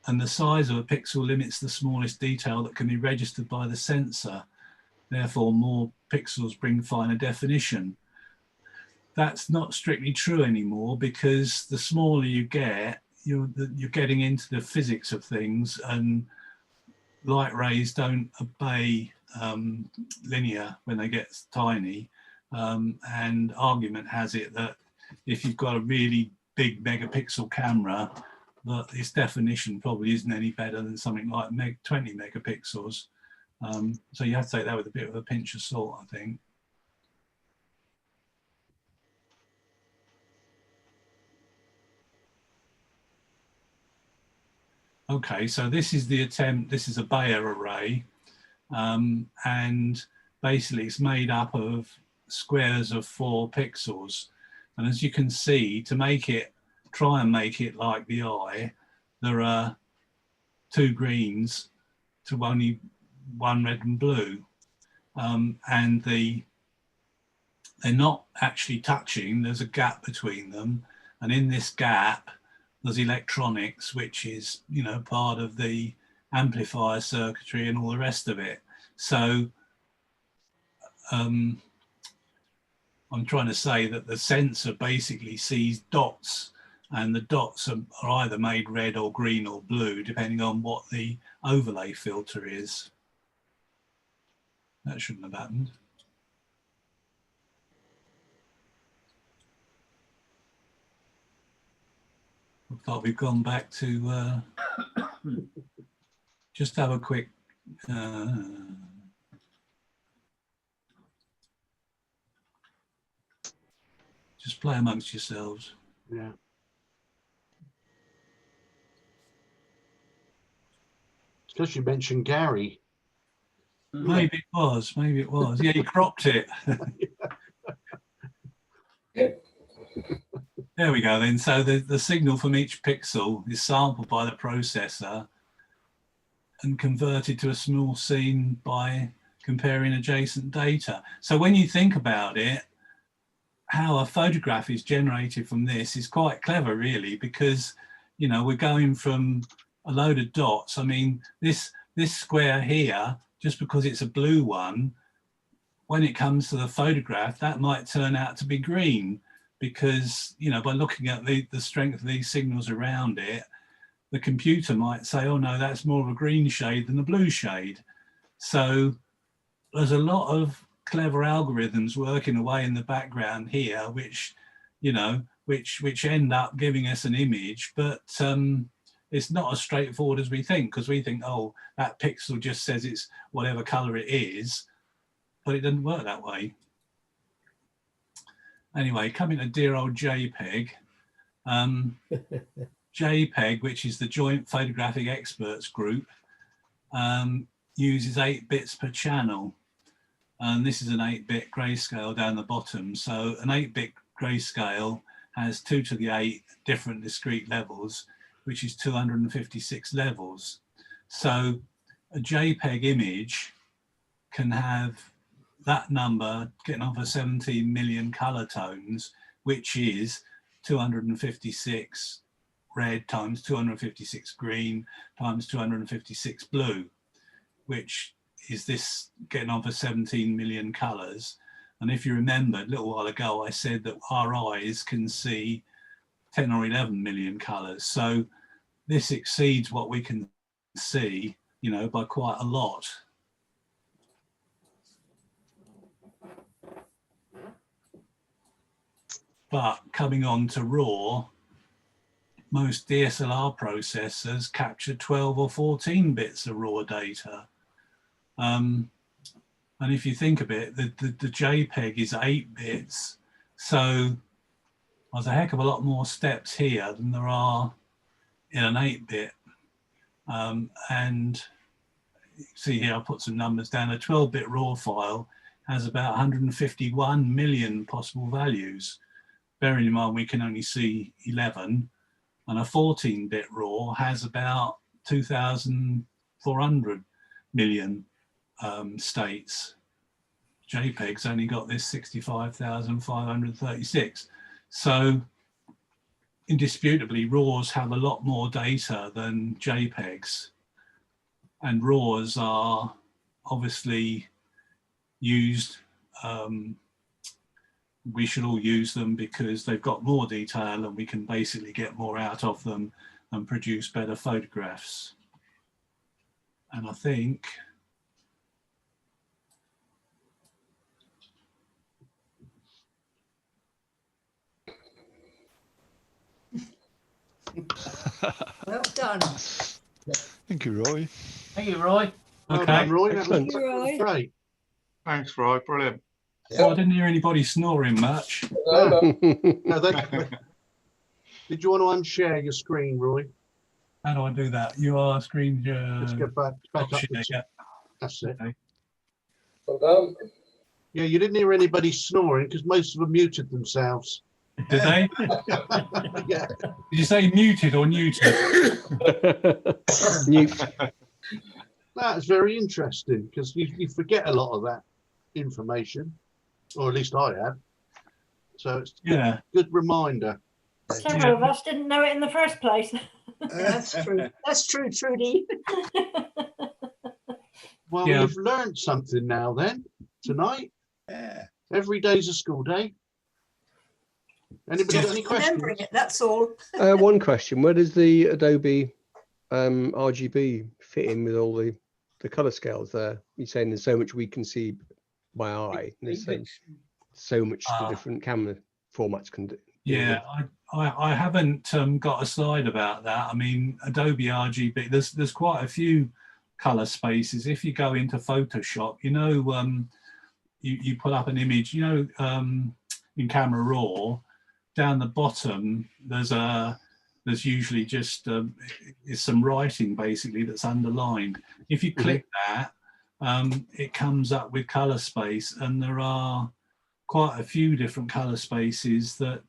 the size of a pixel limits the smallest detail that can be registered by the sensor. Therefore, more pixels bring finer definition. That's not strictly true anymore, because the smaller you get, you're getting into the physics of things, and light rays don't obey linear when they get tiny, and argument has it that if you've got a really big megapixel camera, that its definition probably isn't any better than something like 20 megapixels. So you have to take that with a bit of a pinch of salt, I think. Okay, so this is the attempt. This is a Bayer array, and basically it's made up of squares of 4 pixels. And as you can see, to make it, try and make it like the eye, there are 2 greens to only 1 red and blue, and they're not actually touching. There's a gap between them, and in this gap there's electronics, which is, you know, part of the amplifier circuitry and all the rest of it. So I'm trying to say that the sensor basically sees dots, and the dots are either made red or green or blue, depending on what the overlay filter is. That shouldn't have happened. Looks like we've gone back to just have a quick just play amongst yourselves. Yeah. It's because you mentioned Gary. Maybe it was, maybe it was. Yeah, you cropped it. There we go then. So the signal from each pixel is sampled by the processor and converted to a small scene by comparing adjacent data. So when you think about it, how a photograph is generated from this is quite clever, really, because, you know, we're going from a load of dots. I mean, this square here, just because it's a blue one, when it comes to the photograph, that might turn out to be green, because, you know, by looking at the strength of these signals around it, the computer might say, oh no, that's more of a green shade than a blue shade. So there's a lot of clever algorithms working away in the background here, which, you know, which end up giving us an image, but it's not as straightforward as we think, because we think, oh, that pixel just says it's whatever color it is, but it doesn't work that way. Anyway, coming to dear old JPEG. JPEG, which is the Joint Photographic Experts Group, uses 8 bits per channel. And this is an 8-bit grayscale down the bottom. So an 8-bit grayscale has 2 to the 8 different discrete levels, which is 256 levels. So a JPEG image can have that number getting over 17 million color tones, which is 256 red times 256 green times 256 blue, which is this getting over 17 million colors. And if you remember, a little while ago, I said that our eyes can see 10 or 11 million colors. So this exceeds what we can see, you know, by quite a lot. But coming on to RAW, most DSLR processors capture 12 or 14 bits of raw data. And if you think of it, the JPEG is 8 bits. So there's a heck of a lot more steps here than there are in an 8-bit. And see here, I'll put some numbers down. A 12-bit RAW file has about 151 million possible values. Bearing in mind we can only see 11. And a 14-bit RAW has about 2,400 million states. JPEG's only got this 65,536. So indisputably, RAWs have a lot more data than JPEGs. And RAWs are obviously used, we should all use them because they've got more detail and we can basically get more out of them and produce better photographs. And I think Well done. Thank you, Roy. Thank you, Roy. Well okay. done, Roy. That Excellent. was, Thank you, Roy. great. Thanks, Roy. Brilliant. So I didn't hear anybody snoring much. No, did you want to unshare your screen, Roy? How do I do that? You are screen. Let's go back up. share, The yeah. That's it. Okay. Well done. Yeah, you didn't hear anybody snoring because most of them muted themselves. Did they? Yeah. Did you say muted or neutered? Newt. That's very interesting because you forget a lot of that information, or at least I have. So it's Yeah. good reminder. Several of us didn't know it in the first place. That's true. That's true, Trudy. Well, Yeah. we've learned something now then tonight. Every day's a school day. Anybody got Just any remembering questions? it, that's all. One question: where does the Adobe RGB fit in with all the color scales there? You're saying there's so much we can see by eye, and there's so much the different camera formats can do. Yeah, I haven't got a slide about that. I mean, Adobe RGB, there's quite a few color spaces. If you go into Photoshop, you know, you pull up an image, you know, in Camera Raw, down the bottom, there's usually just is some writing basically that's underlined. If you click that, it comes up with color space, and there are quite a few different color spaces that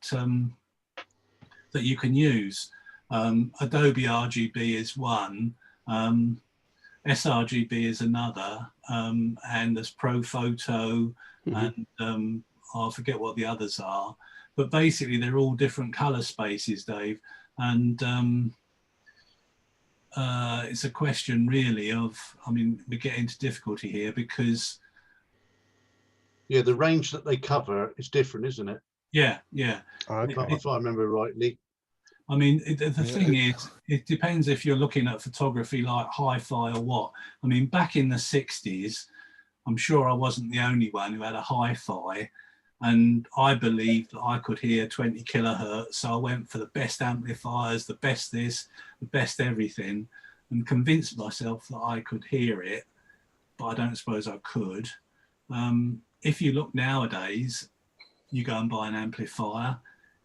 that you can use. Adobe RGB is one, sRGB is another, and there's Pro Photo, and I forget what the others are, but basically they're all different color spaces, Dave, and it's a question really of, I mean, we get into difficulty here because Yeah, the range that they cover is different, isn't it? yeah, If I remember rightly. I mean, the thing is, it depends if you're looking at photography like hi-fi or what. I mean, back in the 60s, I'm sure I wasn't the only one who had a hi-fi, and I believed that I could hear 20 kilohertz. So I went for the best amplifiers, the best this, the best everything, and convinced myself that I could hear it, but I don't suppose I could. If you look nowadays, you go and buy an amplifier,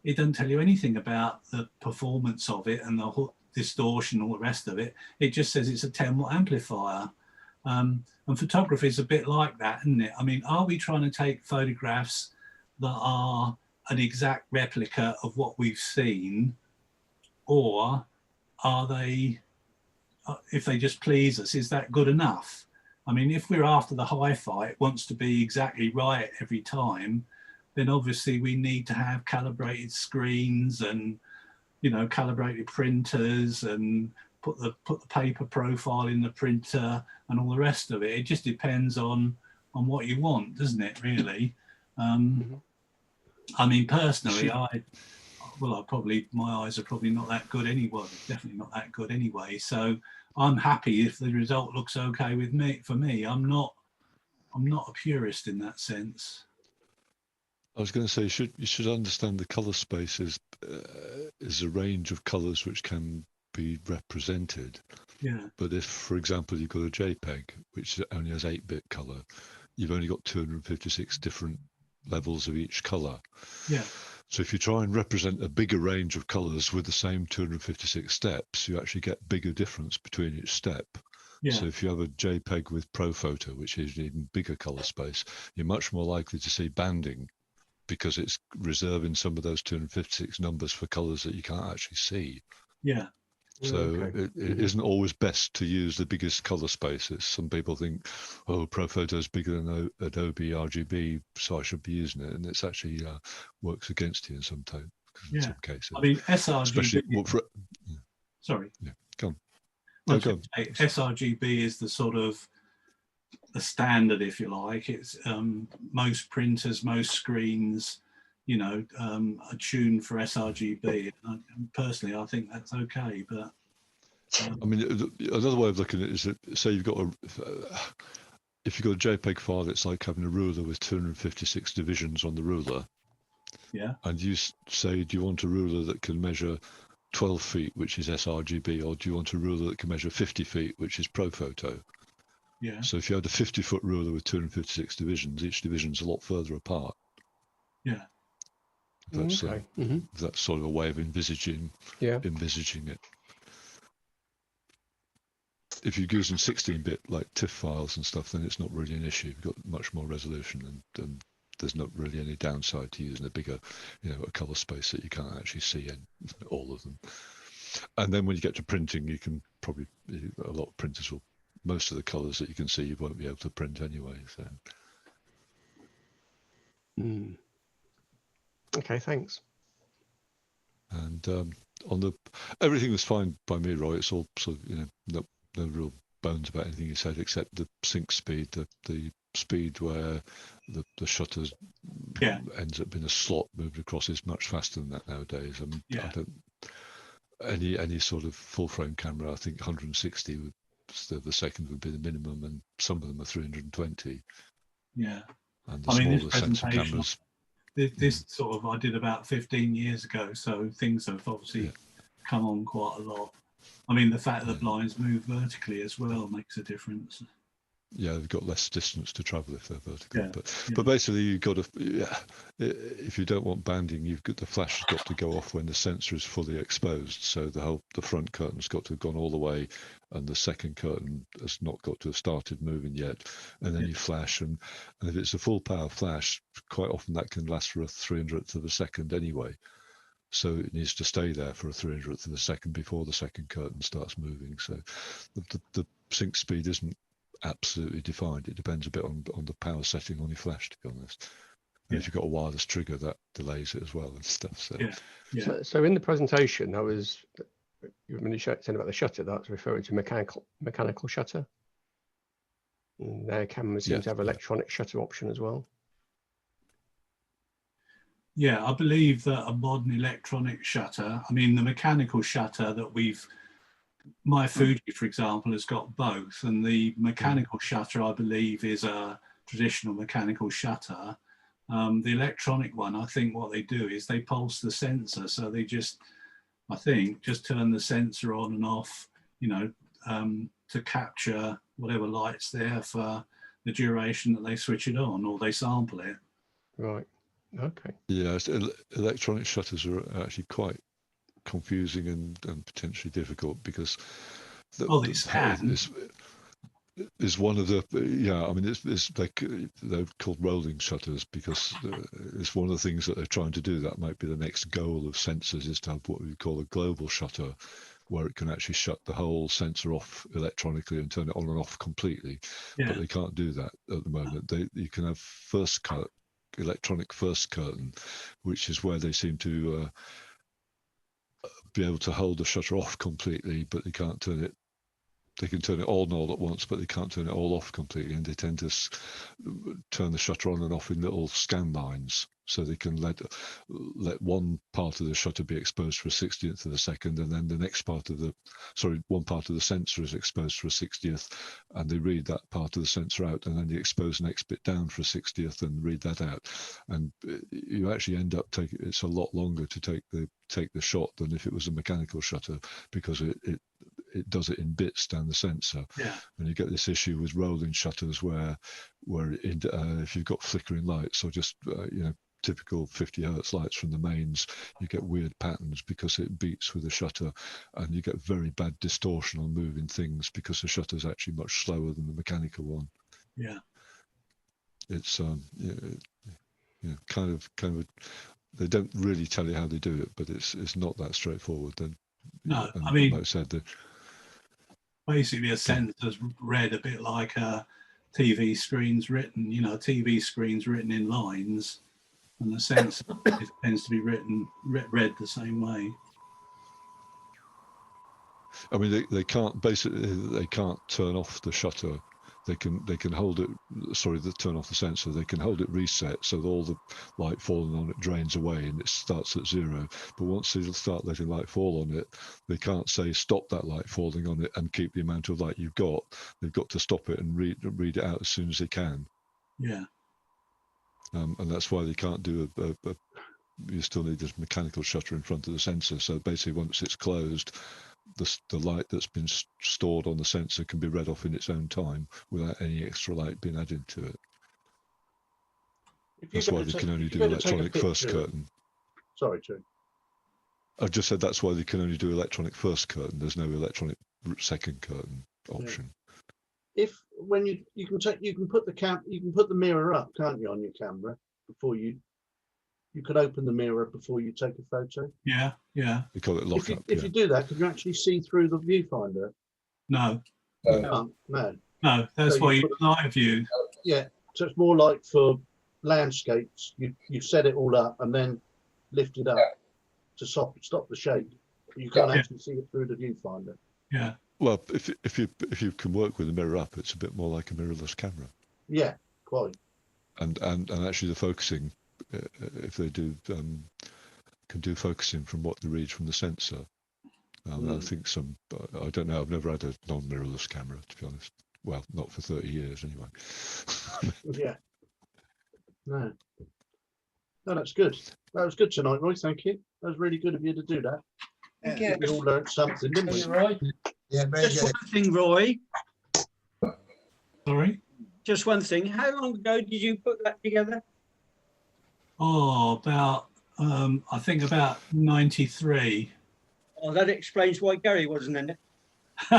it doesn't tell you anything about the performance of it and the distortion and all the rest of it. It just says it's a 10-watt amplifier. And photography is a bit like that, isn't it? I mean, are we trying to take photographs that are an exact replica of what we've seen, or are they, if they just please us, is that good enough? I mean, if we're after the hi-fi, it wants to be exactly right every time, then obviously we need to have calibrated screens and, you know, calibrated printers and put the paper profile in the printer and all the rest of it. It just depends on what you want, doesn't it, really? I mean, personally, my eyes are probably not that good anyway. Definitely not that good anyway. So I'm happy if the result looks okay with me. For me, I'm not a purist in that sense. I was going to say, you should understand the color space is a range of colors which can be represented. Yeah. But if, for example, you've got a JPEG which only has 8-bit color, you've only got 256 different levels of each color. Yeah. So if you try and represent a bigger range of colors with the same 256 steps, you actually get bigger difference between each step. Yeah. So if you have a JPEG with Pro Photo, which is an even bigger color space, you're much more likely to see banding, because it's reserving some of those 256 numbers for colors that you can't actually see. Yeah. So it isn't always best to use the biggest color spaces. Some people think, oh, Pro Photo is bigger than Adobe RGB, so I should be using it. And it's actually works against you in some cases. I mean, sRGB. Especially, Sorry. Yeah, go on. Well, Go on. sRGB is the sort of the standard, if you like. It's most printers, most screens, you know, are tuned for sRGB. Personally, I think that's okay, but I mean, another way of looking at it is that, say you've got if you've got a JPEG file, it's like having a ruler with 256 divisions on the ruler. Yeah. And you say, do you want a ruler that can measure 12 feet, which is sRGB, or do you want a ruler that can measure 50 feet, which is ProPhoto? Yeah. So if you had a 50-foot ruler with 256 divisions, each division's a lot further apart. Yeah. That's Okay. that's sort of a way of envisaging it. If you're using 16-bit like TIFF files and stuff, then it's not really an issue. You've got much more resolution, and there's not really any downside to using a bigger, a color space that you can't actually see in all of them. And then when you get to printing, you can probably, a lot of printers will, most of the colors that you can see, you won't be able to print anyway. So. Okay, thanks. And on the, everything was fine by me, Roy. It's all sort of, no real bones about anything you said, except the sync speed, the speed where the shutter ends up being a slot moved across is much faster than that nowadays. I mean, I don't, any sort of full frame camera, I think 160 would, the second would be the minimum, and some of them are 320. Yeah. And the smaller sensor cameras. This sort of I did about 15 years ago, so things have obviously come on quite a lot. I mean, the fact that the blinds move vertically as well makes a difference. Yeah, they've got less distance to travel if they're vertical. But basically, you've got to, if you don't want banding, you've got the flash has got to go off when the sensor is fully exposed. So the front curtain's got to have gone all the way, and the second curtain has not got to have started moving yet. And then you flash, and if it's a full power flash, quite often that can last for a 300th of a second anyway. So it needs to stay there for a 300th of a second before the second curtain starts moving. So the sync speed isn't absolutely defined. It depends a bit on the power setting on your flash, to be honest. And if you've got a wireless trigger, that delays it as well and stuff. So So in the presentation, that was, when you said about the shutter, that's referring to mechanical shutter. And their cameras seem to have electronic shutter option as well. Yeah, I believe that a modern electronic shutter, I mean, the mechanical shutter that my Fuji, for example, has got both. And the mechanical shutter, I believe, is a traditional mechanical shutter. The electronic one, I think what they do is they pulse the sensor. So they just turn the sensor on and off, to capture whatever light's there for the duration that they switch it on or they sample it. Right. Okay. Yeah, electronic shutters are actually quite confusing and potentially difficult because is one of the I mean it's like they're called rolling shutters because it's one of the things that they're trying to do. That might be the next goal of sensors, is to have what we call a global shutter, where it can actually shut the whole sensor off electronically and turn it on and off completely. But they can't do that at the moment. You can have electronic first curtain, which is where they seem to be able to hold the shutter off completely, but they can't turn it. They can turn it on all at once, but they can't turn it all off completely, and they tend to turn the shutter on and off in little scan lines. So they can let one part of the shutter be exposed for a 60th of a second, and then the next part of one part of the sensor is exposed for a 60th, and they read that part of the sensor out, and then they expose the next bit down for a 60th and read that out. And you actually end up it's a lot longer to take the shot than if it was a mechanical shutter, because it does it in bits down the sensor. And you get this issue with rolling shutters where if you've got flickering lights or just typical 50 hertz lights from the mains, you get weird patterns because it beats with the shutter, and you get very bad distortion on moving things because the shutter is actually much slower than the mechanical one. It's kind of they don't really tell you how they do it, but it's not that straightforward. Then I mean, like I said, basically a sensor's read a bit like a TV screen's written. TV screen's written in lines, and the sensor tends to be read the same way. I mean, they can't turn off the shutter they can hold it. Sorry, turn off the sensor. They can hold it reset so that all the light falling on it drains away and it starts at 0. But once they start letting light fall on it, they can't say stop that light falling on it and keep the amount of light you've got. They've got to stop it and read it out as soon as they can. Yeah. And that's why they can't do you still need this mechanical shutter in front of the sensor. So basically, once it's closed, the light that's been stored on the sensor can be read off in its own time without any extra light being added to it. That's why they can only do electronic first curtain. Sorry, True. I just said that's why they can only do electronic first curtain. There's no electronic second curtain option. Yeah. If when you can put the mirror up, can't you, on your camera before you could open the mirror before you take a photo? Yeah, yeah. We call it lock up. If you do that, can you actually see through the viewfinder? No. No. No, that's So why you you put- live view. Yeah, so it's more like for landscapes. You set it all up and then lift it up to stop the shade. You can't actually see it through the viewfinder. Yeah. Well, if you can work with the mirror up, it's a bit more like a mirrorless camera. Yeah, quite. And actually the focusing, if they do can do focusing from what they read from the sensor. I think I don't know. I've never had a non-mirrorless camera, to be honest. Well, not for 30 years anyway. Yeah. No, that's good. That was good tonight, Roy. Thank you. That was really good of you to do that. Yeah. We all learned something, didn't we? Roy. Yeah, very Just good. one thing, Roy. Sorry? Just one thing. How long ago did you put that together? Oh, about, I think about 93. Oh, that explains why Gary wasn't in it. I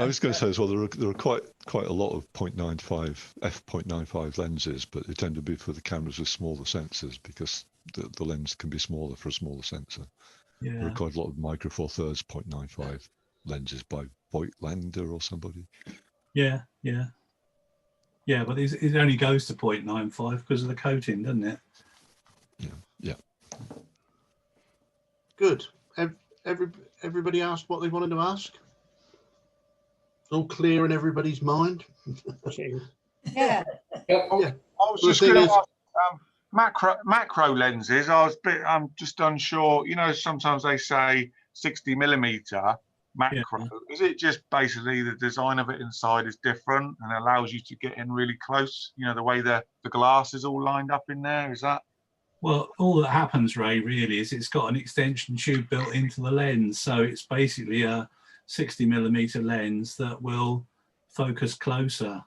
was going to say as well, there are quite a lot of 0.95 f/0.95 lenses, but they tend to be for the cameras with smaller sensors because the lens can be smaller for a smaller sensor. There are quite a lot of micro four thirds 0.95 lenses by Voigtlander or somebody. Yeah, but it only goes to 0.95 because of the coating, doesn't it? Yeah. Good. Everybody asked what they wanted to ask. All clear in everybody's mind. Yeah. Yep. Yeah. I was Well, just the thing going to is- ask macro lenses. I'm just unsure. You know, sometimes they say 60mm macro. Is it just basically the design of it inside is different and allows you to get in really close? You know, the way the glass is all lined up in there. Is that? Well, all that happens, Ray, really, is it's got an extension tube built into the lens. So it's basically a 60mm lens that will focus closer.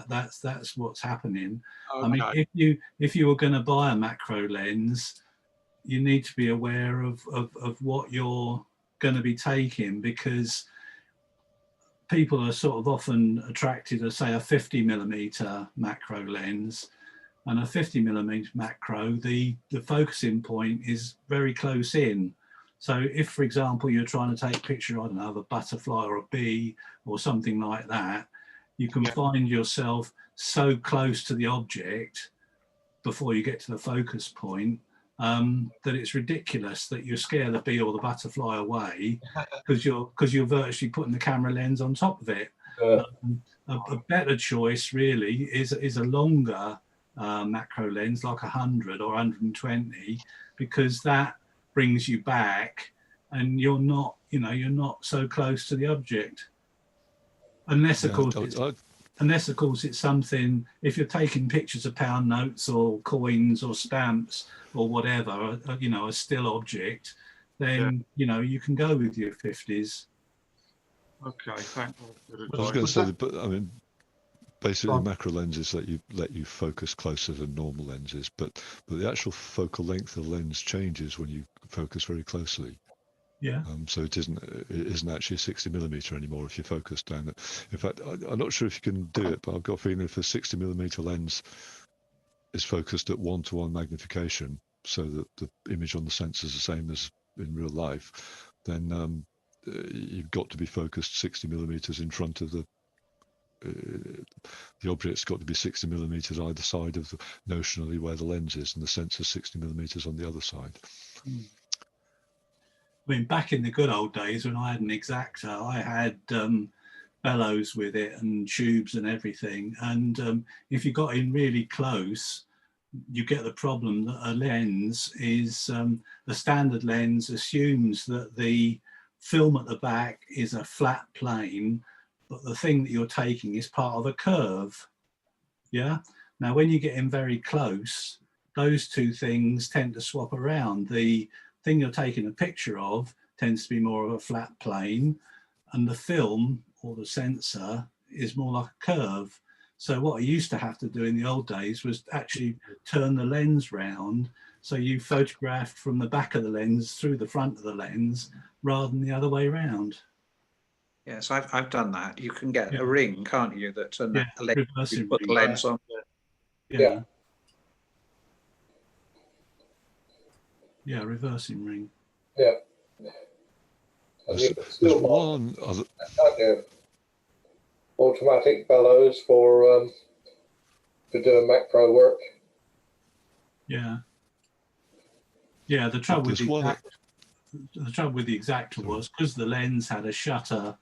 That's what's happening. Okay. I mean, if you were going to buy a macro lens, you need to be aware of what you're going to be taking, because people are sort of often attracted to, say, a 50mm macro lens. And a 50mm macro, the focusing point is very close in. So if, for example, you're trying to take a picture, I don't know, of a butterfly or a bee or something like that, you can find yourself so close to the object before you get to the focus point that it's ridiculous, that you scare the bee or the butterfly away because you're virtually putting the camera lens on top of it. A better choice really is a longer macro lens, like 100 or 120, because that brings you back and you're not so close to the object, unless of course it's something, if you're taking pictures of pound notes or coins or stamps or whatever, a still object, then you can go with your 50s. Okay, thank you. I was going to say, but I mean, basically macro lenses let you focus closer than normal lenses, but the actual focal length of the lens changes when you focus very closely. Yeah. So it isn't actually a 60mm anymore if you focus down it. In fact, I'm not sure if you can do it, but I've got a feeling if a 60mm lens is focused at 1:1 magnification, so that the image on the sensor is the same as in real life, then you've got to be focused 60mm in front of the object's got to be 60mm either side of notionally where the lens is, and the sensor 60mm on the other side. mean, back in the good old days when I had an Exacta, I had bellows with it and tubes and everything. And if you got in really close, you get the problem that a lens is, the standard lens assumes that the film at the back is a flat plane, but the thing that you're taking is part of a curve. Yeah. Now, when you get in very close, those two things tend to swap around. The thing you're taking a picture of tends to be more of a flat plane, and the film or the sensor is more like a curve. So what I used to have to do in the old days was actually turn the lens round, so you photographed from the back of the lens through the front of the lens rather than the other way around. Yes, I've done that. You can get Yeah. a ring, can't you? That's a Yeah, lens. reversing You put the ring. lens on. Yeah. Yeah, reversing ring. Yeah. And you can still There's one other. can't you? Automatic bellows for doing macro work. Yeah. Yeah, the trouble with There's one. the trouble with the Exacta was because the lens had a shutter,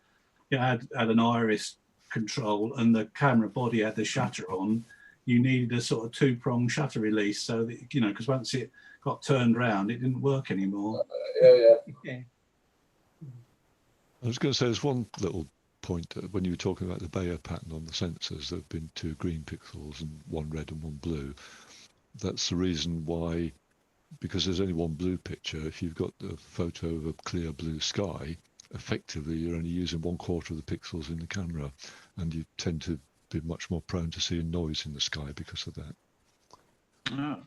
it had an iris control, and the camera body had the shutter on. You needed a sort of two-prong shutter release, so that, you know, because once it got turned around, it didn't work anymore. Yeah. I was going to say there's one little point when you were talking about the Bayer pattern on the sensors. There have been 2 green pixels and 1 red and 1 blue. That's the reason why, because there's only 1 blue picture. If you've got a photo of a clear blue sky, effectively you're only using 1/4 of the pixels in the camera, and you tend to be much more prone to seeing noise in the sky because of that. Oh.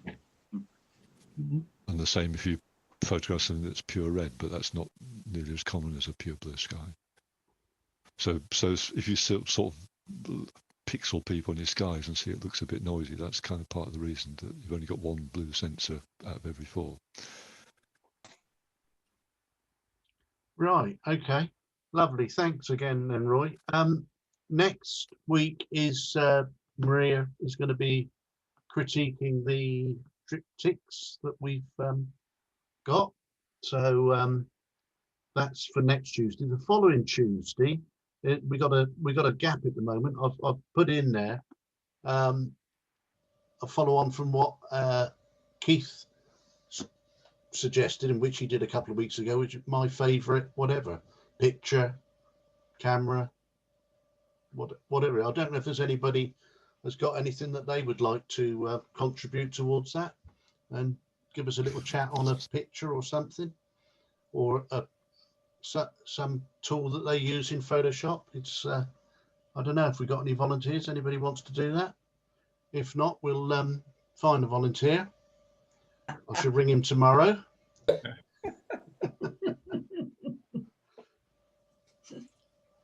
And the same if you photograph something that's pure red, but that's not nearly as common as a pure blue sky. So if you sort of pixel peep on your skies and see it looks a bit noisy, that's kind of part of the reason that you've only got 1 blue sensor out of every 4. Right. Okay. Lovely. Thanks again, then, Roy. Next week is Maria is going to be critiquing the triptychs that we've got. So that's for next Tuesday. The following Tuesday, we got a gap at the moment. I've put in there a follow on from what Keith suggested, and which he did a couple of weeks ago, which is my favourite whatever picture, camera, whatever. I don't know if there's anybody has got anything that they would like to contribute towards that and give us a little chat on a picture or something, or some tool that they use in Photoshop. It's I don't know if we've got any volunteers. Anybody wants to do that? If not, we'll find a volunteer. I should ring him tomorrow.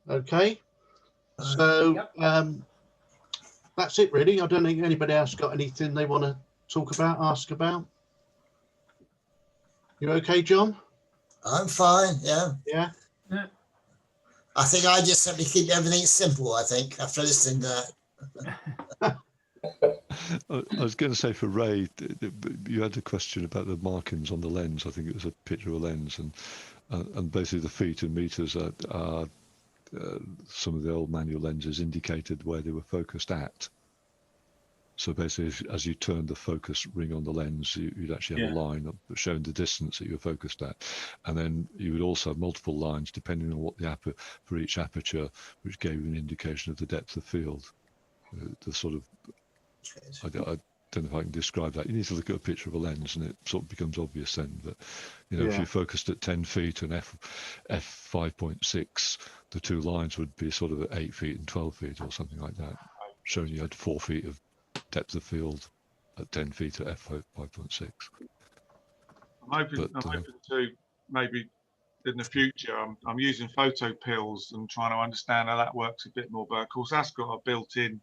Okay, so that's it really. I don't think anybody else got anything they want to talk about, ask about. You okay, John? I'm fine, yeah. Yeah. I think I just simply keep everything simple, I think, after listening to that. I was going to say for Ray, you had a question about the markings on the lens. I think it was a picture of a lens, and basically the feet and meters are some of the old manual lenses indicated where they were focused at. So basically, as you turned the focus ring on the lens, you'd actually have a line showing the distance that you were focused at, and then you would also have multiple lines depending on what the for each aperture, which gave you an indication of the depth of field. The sort of I don't know if I can describe that. You need to look at a picture of a lens, and it sort of becomes obvious then. But you know, if you're focused at 10 feet and f 5.6, the 2 lines would be sort of at 8 feet and 12 feet or something like that, showing you had 4 feet of depth of field at 10 feet at f 5.6. I'm hoping to maybe in the future. I'm using photo pills and trying to understand how that works a bit more. But of course, that's got a built-in,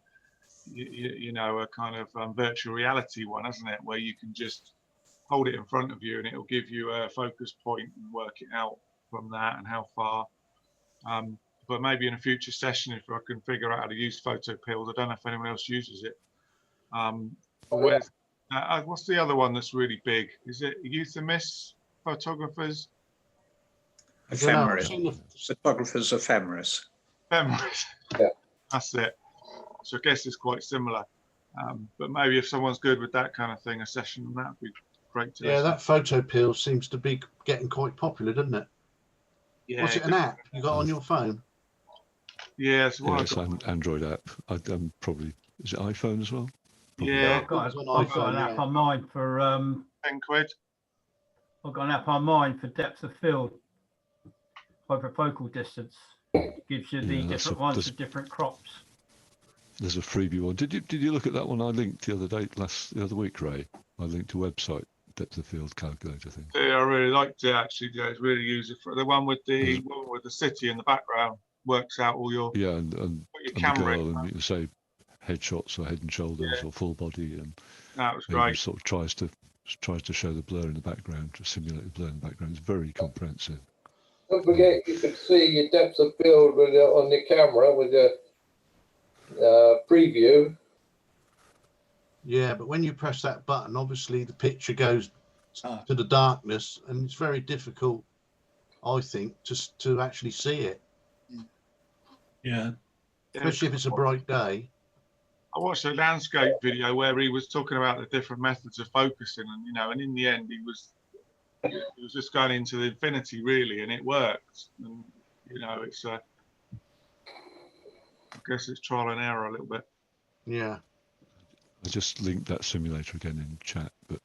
you know, a kind of virtual reality one, hasn't it? Where you can just hold it in front of you and it'll give you a focus point and work it out from that and how far. But maybe in a future session, if I can figure out how to use photo pills, I don't know if anyone else uses it. What's the other one that's really big? Is it Euthymus photographers? I don't know, I've Ephemeris. seen the- Photographer's ephemeris. Memories. Yeah. That's it. So I guess it's quite similar. But maybe if someone's good with that kind of thing, a session, that would be great to Yeah, listen. that photo pill seems to be getting quite popular, doesn't it? Yeah, What's it, an app you got on your phone? Yeah, so what Yeah, I've it's got, an Android app. I'm probably, is it iPhone as well? yeah, I've got, It's on I've got iPhone, an app yeah. on mine for £10. I've got an app on mine for depth of field, hyperfocal distance. It gives you the Yeah, that's different a- ones that's- for different crops. There's a freebie one. Did you look at that one I linked the other week, Ray? I linked a website, depth of field calculator thing. Yeah, I really liked it actually. Yeah, it's really user for the one with the city in the background works out all your Yeah, and put your the camera girl, in. and you can say headshots or head and shoulders Yeah. or full body, and That was it even great. sort of tries to show the blur in the background, to simulate the blur in the background. It's very comprehensive. Don't forget, you can see your depth of field with on the camera with the preview. Yeah, but when you press that button, obviously the picture goes Ah. to the darkness, and it's very difficult, I think, just to actually see it, Yeah. especially if it's a bright day. I watched a landscape video where he was talking about the different methods of focusing, and and in the end he was just going into the infinity really, and it worked. And it's I guess it's trial and error a little bit. Yeah, I just linked that simulator again in chat, but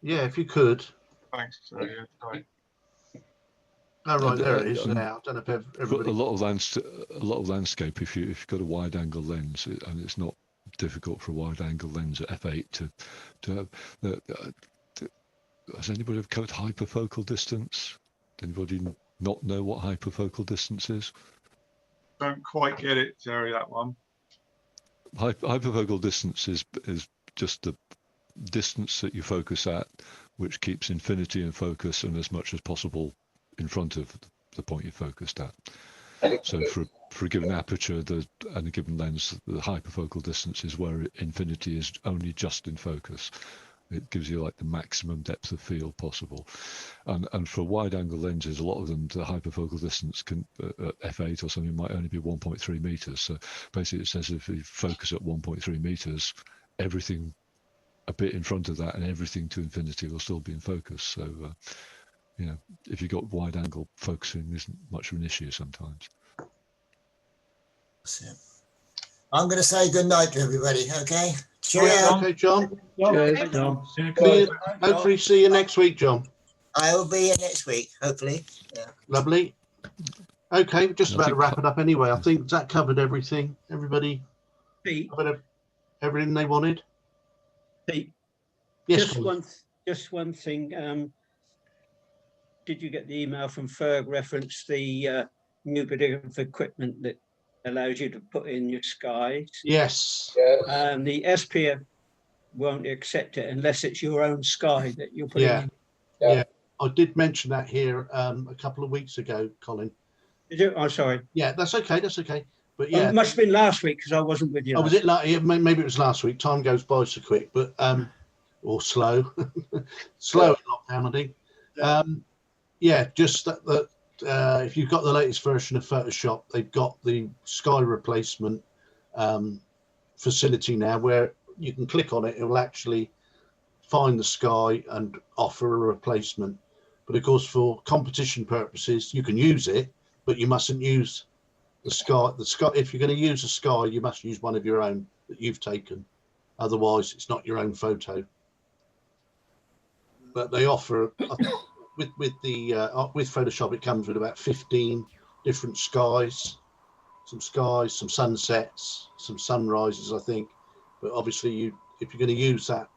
yeah, if you could. Thanks. So, yeah, sorry. Oh, right, there it I is mean, now. I don't know if a everybody. lot of landscape. If you've got a wide angle lens, and it's not difficult for a wide angle lens at f8 to have. Has anybody ever covered hyperfocal distance? Anybody not know what hyperfocal distance is? Don't quite get it, Terry. That one. Hyperfocal distance is just the distance that you focus at, which keeps infinity in focus and as much as possible in front of the point you're focused at. So for a given aperture and a given lens, the hyperfocal distance is where infinity is only just in focus. It gives you like the maximum depth of field possible. And for wide angle lenses, a lot of them, the hyperfocal distance can at f8 or something might only be 1.3 meters. So basically it says if you focus at 1.3 meters, everything a bit in front of that and everything to infinity will still be in focus. So, if you've got wide angle, focusing isn't much of an issue sometimes. I'm going to say good night to everybody. Okay. Cheerio. Okay, John. Cheers, John. Hopefully see you next week, John. I will be here next week, hopefully. Yeah. Lovely. Okay, we're just I about to think- wrap it up anyway. I think that covered everything. Everybody Pete, covered everything they wanted. Pete, Yes, just Colin. one thing. Did you get the email from Ferg reference the new bit of equipment that allows you to put in your skies? Yes. Yes. The SPF won't accept it unless it's your own sky that you're putting Yeah. in. Yeah. I did mention that here a couple of weeks ago, Colin. Did you? Oh, sorry. Yeah, that's okay. That's okay. But Oh, yeah, it must have been last week because I wasn't with you. oh, was it like maybe it was last week? Time goes by so quick, but or slow, slow in lockdown, I think. Yeah, just that if you've got the latest version of Photoshop, they've got the sky replacement facility now, where you can click on it, it will actually find the sky and offer a replacement. But of course, for competition purposes, you can use it, but you mustn't use the sky. If you're going to use a sky, you must use one of your own that you've taken. Otherwise, it's not your own photo. But they offer with Photoshop, it comes with about 15 different skies, some sunsets, some sunrises, I think. But obviously, if you're going to use that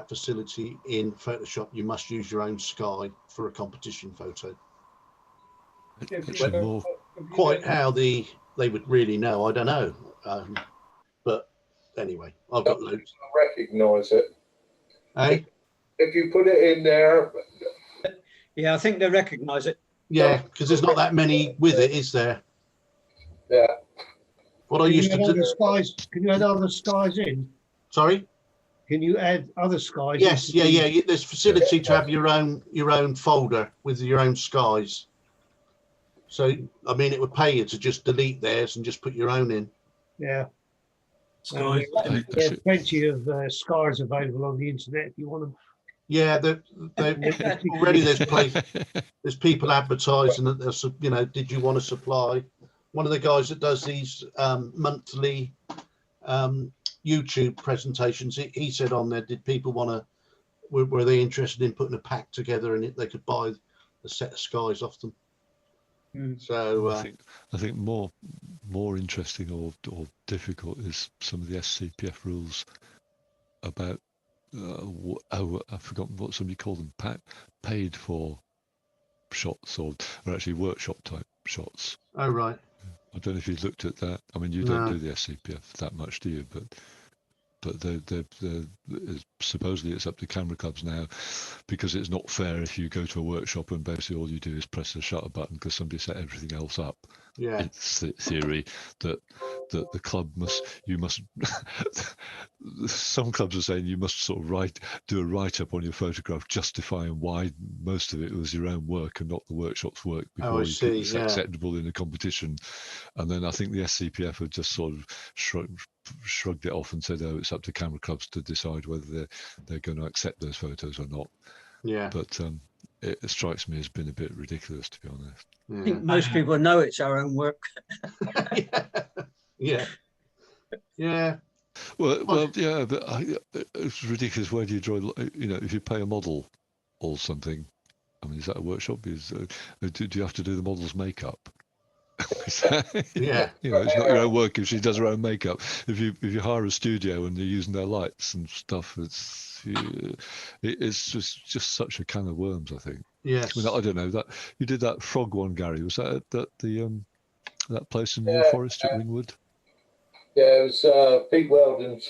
facility in Photoshop, you must use your own sky for a competition photo. Actually, more Quite how they would really know, I don't know. But anyway, I've got loads. Recognise it. Hey, If you put it in there, Yeah, I think they recognise it. yeah, because there's not that many with it, is there? yeah. What I used to do. Skies, can you add other skies in? Sorry. Can you add other skies? Yes, into yeah, the- yeah. There's facility to have your own folder with your own skies. So I mean, it would pay you to just delete theirs and just put your own in. Yeah. Skies. There's plenty of skies available on the internet if you want them. Yeah, already there's people advertising that there's, you know, did you want to supply? One of the guys that does these monthly YouTube presentations, he said on there, did people want to, were they interested in putting a pack together and they could buy a set of skies off them? So I think more interesting or difficult is some of the SCPF rules about I've forgotten what somebody called them, paid for shots or actually workshop type shots. Oh right. I don't know if you looked at that. I mean, you don't do the SCPF that much, do you? But supposedly it's up to camera clubs now, because it's not fair if you go to a workshop and basically all you do is press the shutter button because somebody set everything else up. Yeah. It's the theory that the club must some clubs are saying you must sort of do a write-up on your photograph justifying why most of it was your own work and not the workshop's work before it's acceptable in a competition. And then I think the SCPF have just sort of shrugged it off and said, oh, it's up to camera clubs to decide whether they're going to accept those photos or not. Yeah. But it strikes me as being a bit ridiculous, to be honest. I think most people know it's our own work. Yeah. Yeah. Well, yeah, but it's ridiculous. Where do you draw? You know, if you pay a model or something, I mean, is that a workshop? Do you have to do the model's makeup? Yeah. You know, it's not your own work if she does her own makeup. If you hire a studio and they're using their lights and stuff, it's just such a can of worms, I think. Yes. I mean, I don't know that you did that frog one, Gary. Was that at that place in New Forest at Ringwood? Yeah, it was Pete Weldon's.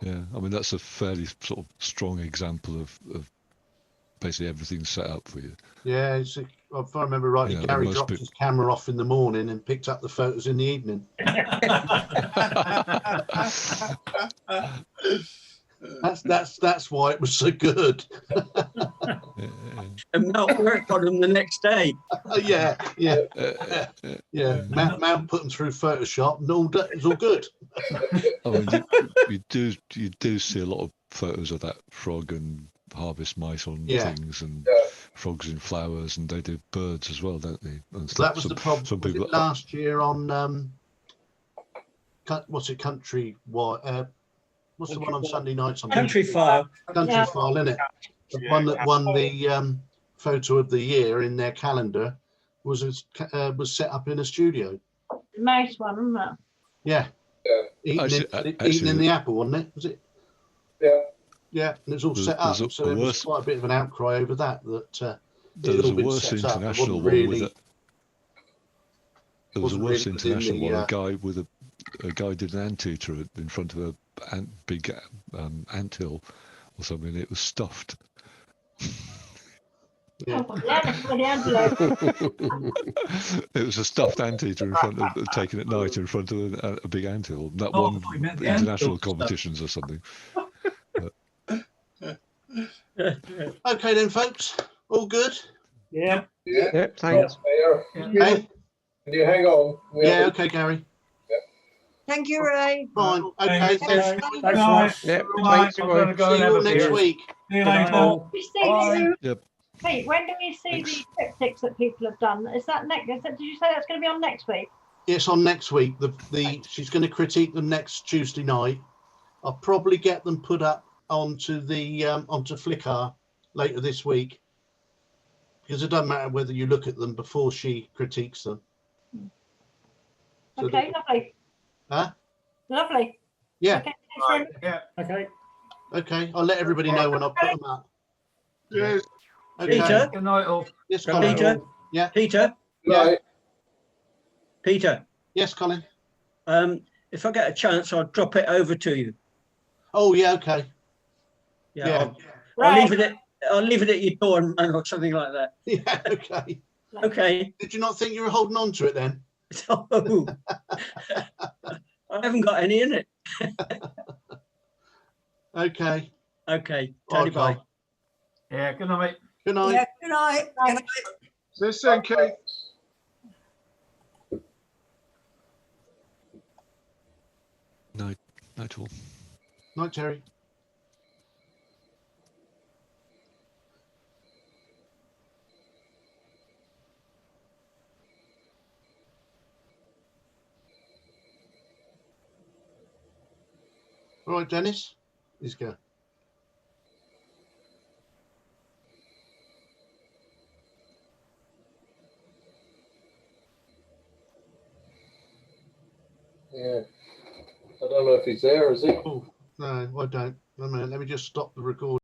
Yeah, I mean that's a fairly sort of strong example of basically everything set up for you. Yeah, if I remember rightly, Gary dropped his camera off in the morning and picked up the photos in the evening. That's why it was so good. And Mount worked on them the next day. Yeah. Mount put them through Photoshop, and it's all good. I mean, you do see a lot of photos of that frog and harvest mice on things, and frogs in flowers, and they do birds as well, don't they? And that was the problem. Some people last year on what's it, Country? What's the one on Sunday nights? On Country File. Country File, isn't it? The one that won the photo of the year in their calendar was set up in a studio. The mouse one, isn't it? Yeah. Eating in the apple, wasn't it? Was it? Yeah. Yeah, and it's all set up. So there was quite a bit of an outcry over that. There was a worse international one with it. There was a worse international one. A guy did an anteater in front of a big anthill or something. It was stuffed. Yeah. It was a stuffed anteater in front of taken at night in front of a big anthill. That won international competitions or something. Okay then, folks. All good. Yeah. Thanks. Okay. Can you hang on? Okay, Gary. Thank you, Ray. Fine. Okay. Thanks. Yep. Right. Thanks, Roy. See you all next week. See you later. Yep. Pete, when do we see the triptychs that people have done? Is that next? Did you say that's going to be on next week? It's on next week. She's going to critique them next Tuesday night. I'll probably get them put up onto Flickr later this week, because it doesn't matter whether you look at them before she critiques them. Okay, lovely. Huh? Lovely. Yeah. Okay, thanks very much. Yeah. Okay. Okay, I'll let everybody know when I put them up. Yes. Okay. Peter? Good night, all. Yes, Colin. Peter? Yeah. Peter? Yeah. Peter? Yes, Colin. If I get a chance, I'll drop it over to you. Oh, yeah. Okay. Yeah. I'll leave it at your door or something like that. Yeah. Okay. Okay. Did you not think you were holding on to it then? I haven't got any in it. Okay. Okay. Tony, Okay. bye. Yeah, good night, mate. Good night. Yeah, good night. Good night. See you soon, Keith. Night all. Night, Terry. All right, Dennis. Let's go. Yeah. I don't know if he's there, is he? Oh, no, I don't. Wait a minute. Let me just stop the recording.